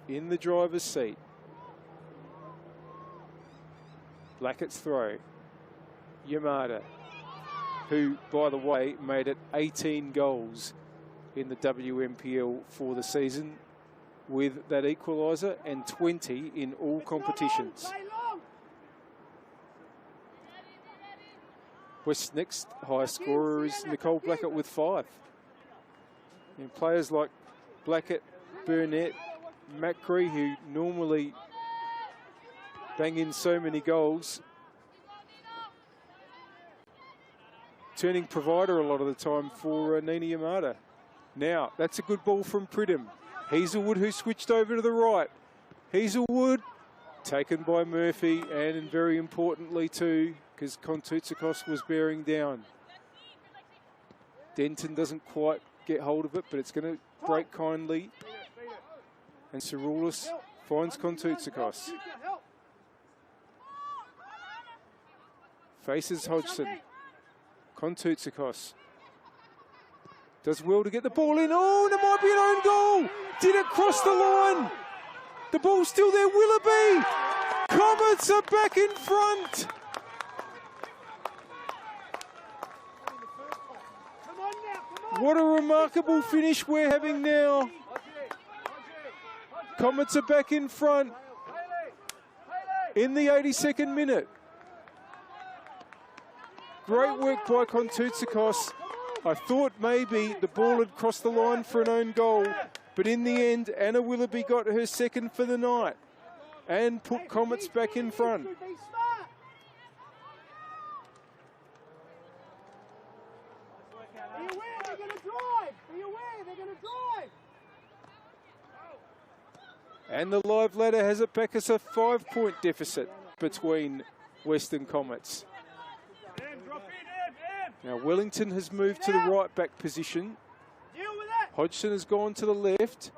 in the driver's seat. Blackett's throw. Yamada, who, by the way, made it 18 goals in the WNPL for the season with that equaliser and 20 in all competitions. West's next highest scorer is Nicole Blackett with 5. And players like Blackett, Burnett, Macri, who normally bang in so many goals, turning provider a lot of the time for Nina Yamada. Now, that's a good ball from Pridham. Hazelwood, who switched over to the right. Hazelwood taken by Murphy, and very importantly too, because Kontoutsakos was bearing down. Denton doesn't quite get hold of it, but it's going to break kindly. And Cerulis finds Kontoutsakos. Faces Hodgson. Kontoutsakos does well to get the ball in. Oh, and it might be an own goal. Did it cross the line? The ball's still there. Will it be? Comets are back in front. What a remarkable finish we're having now. Comets are back in front in the 82nd minute. Great work by Kontoutsakos. I thought maybe the ball had crossed the line for an own goal, but in the end, Anna Willoughby got her second for the night and put Comets back in front. And the live ladder has it back as a 5-point deficit between Western Comets. Now Wellington has moved to the right back position. Hodgson has gone to the left.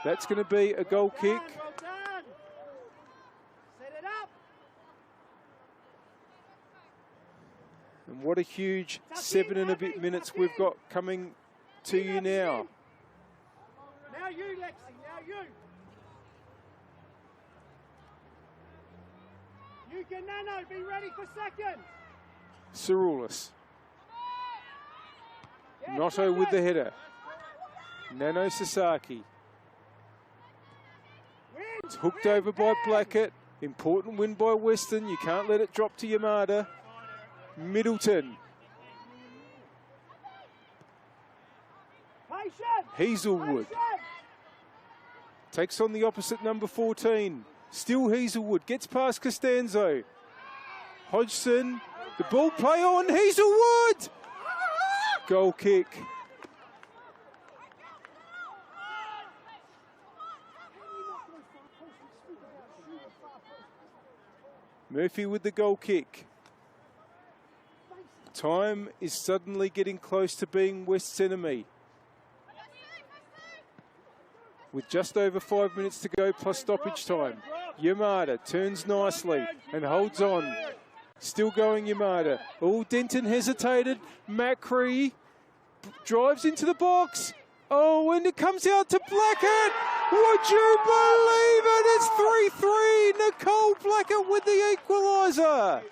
That's going to be a goal kick. And what a huge 7 and a bit minutes we've got coming to you now. Now you, Lexi, now you. You can Nano, be ready for second. Cerulis. Noto with the header. Nano Sasaki. It's hooked over by Blackett. Important win by Western. You can't let it drop to Yamada. Middleton. Hazelwood. Takes on the opposite number 14. Still Hazelwood. Gets past Costanzo. Hodgson. The ball play on Hazelwood. Goal kick. Murphy with the goal kick. Time is suddenly getting close to being West's enemy. With just over 5 minutes to go plus stoppage time. Yamada turns nicely and holds on. Still going Yamada. Oh, Denton hesitated. Macri drives into the box. Oh, and it comes out to Blackett. Would you believe it? It's 3-3. Nicole Blackett with the equaliser.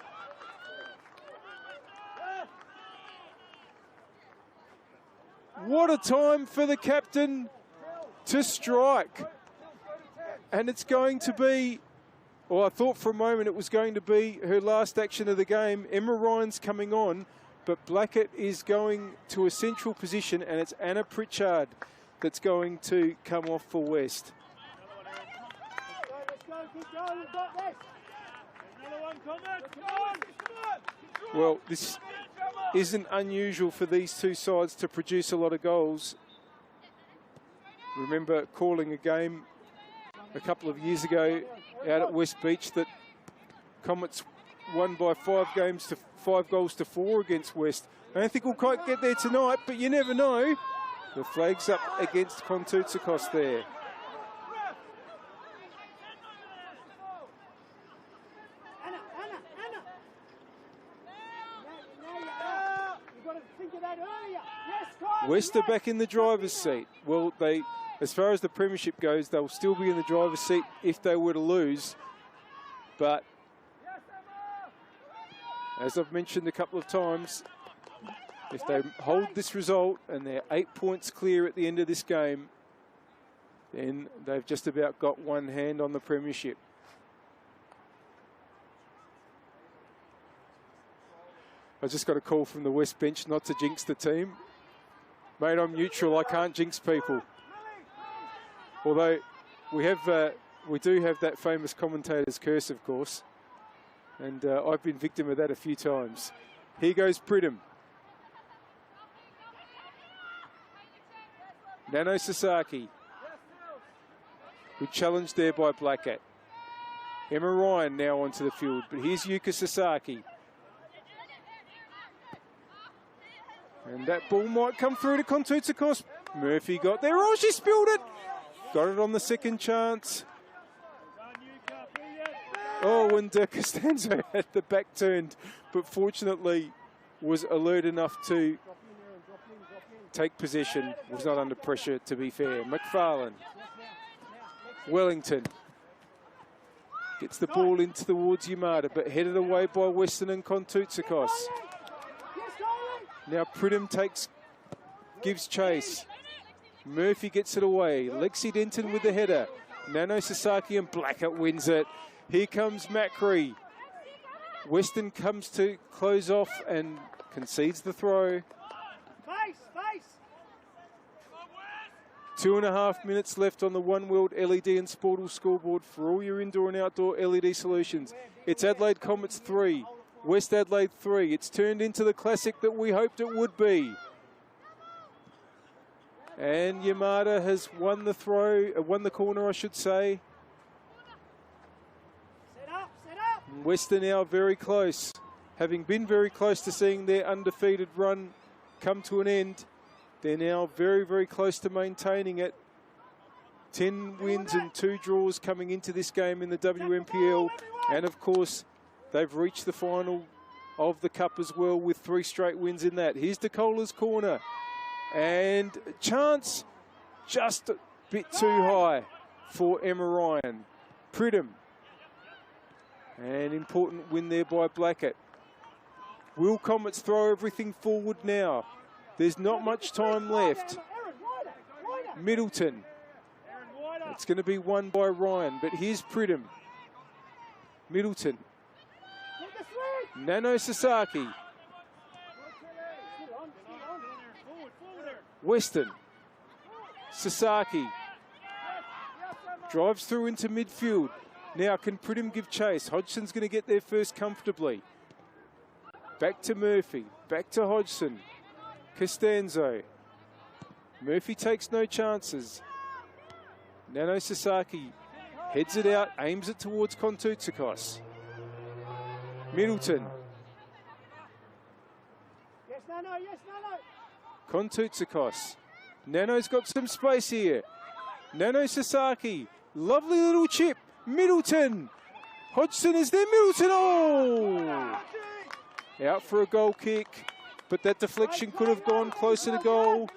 What a time for the captain to strike. And it's going to be, well, I thought for a moment it was going to be her last action of the game. Emma Ryan's coming on, but Blackett is going to a central position, and it's Anna Pritchard that's going to come off for West. Well, this isn't unusual for these two sides to produce a lot of goals. Remember calling a game a couple of years ago out at West Beach that Comets won by 5 goals to 4 against West. I don't think we'll quite get there tonight, but you never know. The flag's up against Kontoutsakos there. West are back in the driver's seat. Well, as far as the premiership goes, they'll still be in the driver's seat if they were to lose. But as I've mentioned a couple of times, if they hold this result and they're 8 points clear at the end of this game, then they've just about got one hand on the premiership. I just got a call from the West bench not to jinx the team. Mate, I'm neutral. I can't jinx people. Although we do have that famous commentator's curse, of course. And I've been victim of that a few times. Here goes Pridham. Nano Sasaki. Good challenge there by Blackett. Emma Ryan now onto the field, but here's Yuka Sasaki. And that ball might come through to Kontoutsakos. Murphy got there. Oh, she spilled it. Got it on the second chance. Oh, and Costanzo had the back turned, but fortunately was alert enough to take possession. Was not under pressure, to be fair. McFarlane. Wellington. Gets the ball into towards Yamada, but headed away by Weston and Kontoutsakos. Now Pridham gives chase. Murphy gets it away. Lexi Denton with the header. Nano Sasaki and Blackett wins it. Here comes Macri. Weston comes to close off and concedes the throw. 2.5 minutes left on the One World LED and Sportal scoreboard for all your indoor and outdoor LED solutions. It's Adelaide Comets 3, West Adelaide 3. It's turned into the classic that we hoped it would be. And Yamada has won the throw, won the corner, I should say. Western now very close, having been very close to seeing their undefeated run come to an end. They're now very, very close to maintaining it. 10 wins and 2 draws coming into this game in the WNPL. And of course, they've reached the final of the Cup as well with 3 straight wins in that. Here's DeCola's corner. And chance just a bit too high for Emma Ryan. Pridham. An important win there by Blackett. Will Comets throw everything forward now? There's not much time left. Middleton. It's going to be won by Ryan, but here's Pridham. Middleton. Nano Sasaki. Weston. Sasaki. Drives through into midfield. Now can Pridham give chase? Hodgson's going to get there first comfortably. Back to Murphy. Back to Hodgson. Costanzo. Murphy takes no chances. Nano Sasaki heads it out, aims it towards Kontoutsakos. Middleton. Yes, Nano, yes, Nano. Kontoutsakos. Nano's got some space here. Nano Sasaki. Lovely little chip. Middleton. Hodgson is there. Middleton. Oh! Out for a goal kick. But that deflection could have gone closer to goal.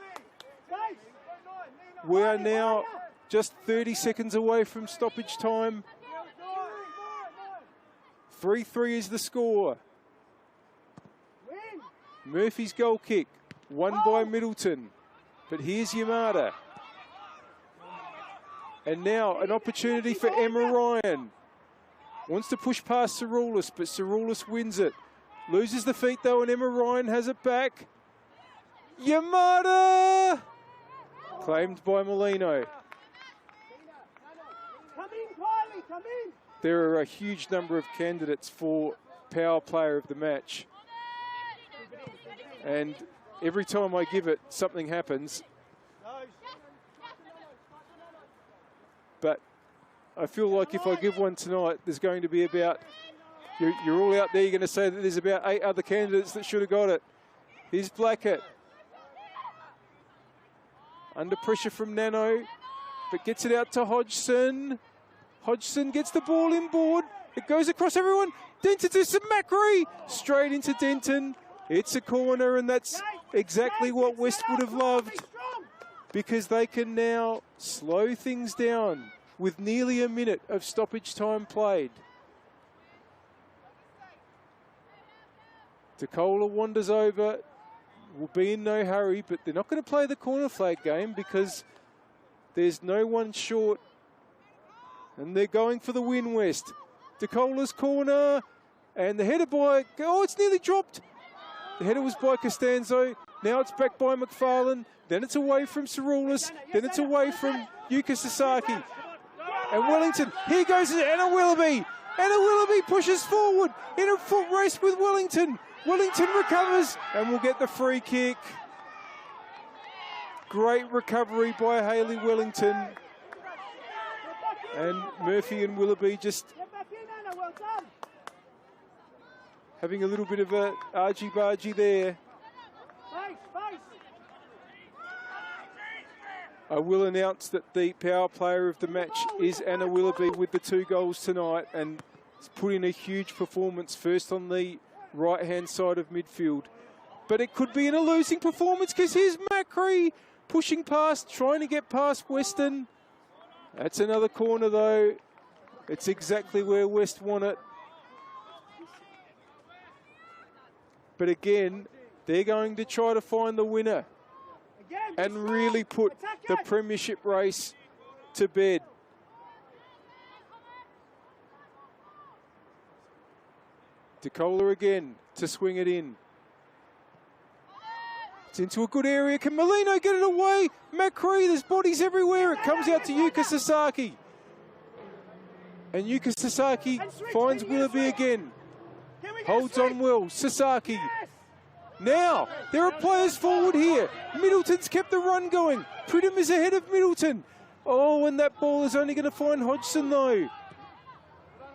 We are now just 30 seconds away from stoppage time. 3-3 is the score. Murphy's goal kick. Won by Middleton. But here's Yamada. And now an opportunity for Emma Ryan. Wants to push past Cerulis, but Cerulis wins it. Loses the feet though, and Emma Ryan has it back. Yamada! Claimed by Molino. Come in, Kylie, come in. there are a huge number of candidates for Power Player of the Match. And every time I give it, something happens. But I feel like if I give one tonight, there's going to be about, you're all out there, you're going to say that there's about 8 other candidates that should have got it. Here's Blackett. Under pressure from Nano, but gets it out to Hodgson. Hodgson gets the ball inboard. It goes across everyone. Denton to St Macquarie. Straight into Denton. It's a corner, and that's exactly what West would have loved, because they can now slow things down with nearly a minute of stoppage time played. DeCola wanders over. Will be in no hurry, but they're not going to play the corner flag game because there's no one short. And they're going for the win, West. DeCola's corner, and the header by, oh, it's nearly dropped. The header was by Costanzo. Now it's back by McFarlane. Then it's away from Cirulis. Then it's away from Yuka Sasaki. And Wellington, here goes Anna Willoughby. Anna Willoughby pushes forward in a foot race with Wellington. Wellington recovers and will get the free kick. Great recovery by Hayley Wellington. And Murphy and Willoughby just having a little bit of a argy-bargy there. I will announce that the Power Player of the Match is Anna Willoughby with the 2 goals tonight, and has put in a huge performance, first on the right-hand side of midfield. But it could be in a losing performance, because here's Macri pushing past, trying to get past Weston. That's another corner, though. It's exactly where West want it. But again, they're going to try to find the winner and really put the premiership race to bed. DeCola again to swing it in. It's into a good area. Can Molino get it away? Macri, there's bodies everywhere. It comes out to Yuka Sasaki. And Yuka Sasaki finds Willoughby again. Holds on well. Sasaki. Now, there are players forward here. Middleton's kept the run going. Pridham is ahead of Middleton. Oh, and that ball is only going to find Hodgson, though.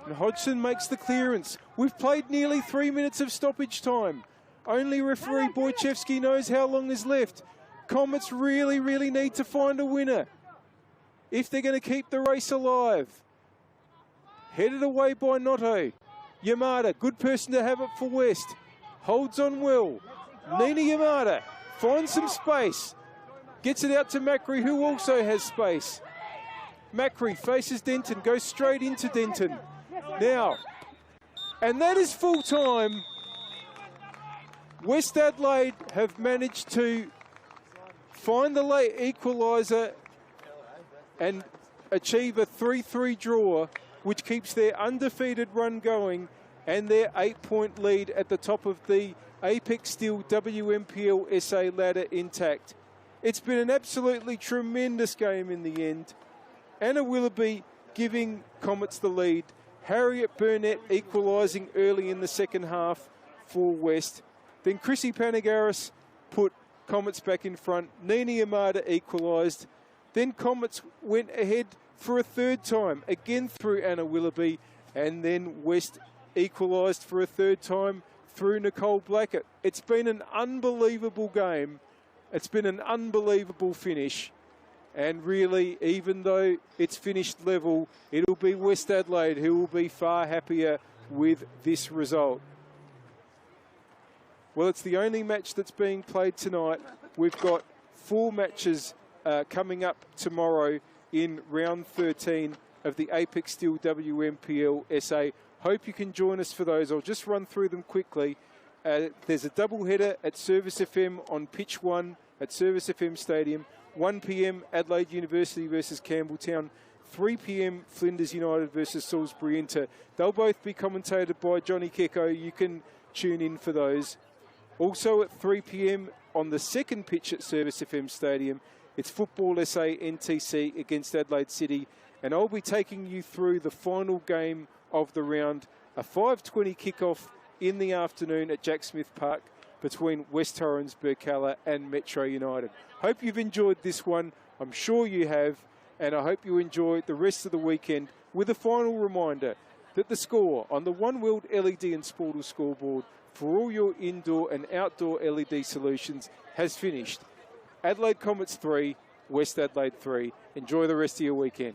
And Hodgson makes the clearance. We've played nearly 3 minutes of stoppage time. Only referee Wojciechowski knows how long is left. Comets really, really need to find a winner if they're going to keep the race alive. Headed away by Noto. Yamada, good person to have it for West. Holds on well. Nina Yamada finds some space. Gets it out to Macri, who also has space. Macri faces Denton, goes straight into Denton. Now, and that is full time. West Adelaide have managed to find the late equaliser and achieve a 3-3 draw, which keeps their undefeated run going and their 8-point lead at the top of the Apex Steel WNPLSA ladder intact. It's been an absolutely tremendous game in the end. Anna Willoughby giving Comets the lead. Harriet Burnett equalising early in the second half for West. Then Chrissy Panagaris put Comets back in front. Nina Yamada equalised. Then Comets went ahead for a third time, again through Anna Willoughby, and then West equalised for a third time through Nicole Blackett. It's been an unbelievable game. It's been an unbelievable finish. And really, even though it's finished level, it'll be West Adelaide who will be far happier with this result. Well, it's the only match that's being played tonight. We've got 4 matches coming up tomorrow in round 13 of the Apex Steel WNPLSA. Hope you can join us for those. I'll just run through them quickly. There's a double header at Service FM on pitch 1 at Service FM Stadium. 1 p.m. Adelaide University versus Campbelltown. 3 p.m. Flinders United versus Salisbury Inter. They'll both be commentated by Johnny Kecko. You can tune in for those. Also at 3 p.m. on the second pitch at Service FM Stadium It's Football SA NTC against Adelaide City, and I'll be taking you through the final game of the round, a 5:20 kickoff in the afternoon at Jack Smith Park between West Torrens, Burkalla and Metro United. Hope you've enjoyed this one. I'm sure you have, and I hope you enjoy the rest of the weekend with a final reminder that the score on the One World LED and Sportal scoreboard for all your indoor and outdoor LED solutions has finished. Adelaide Comets 3, West Adelaide 3. Enjoy the rest of your weekend.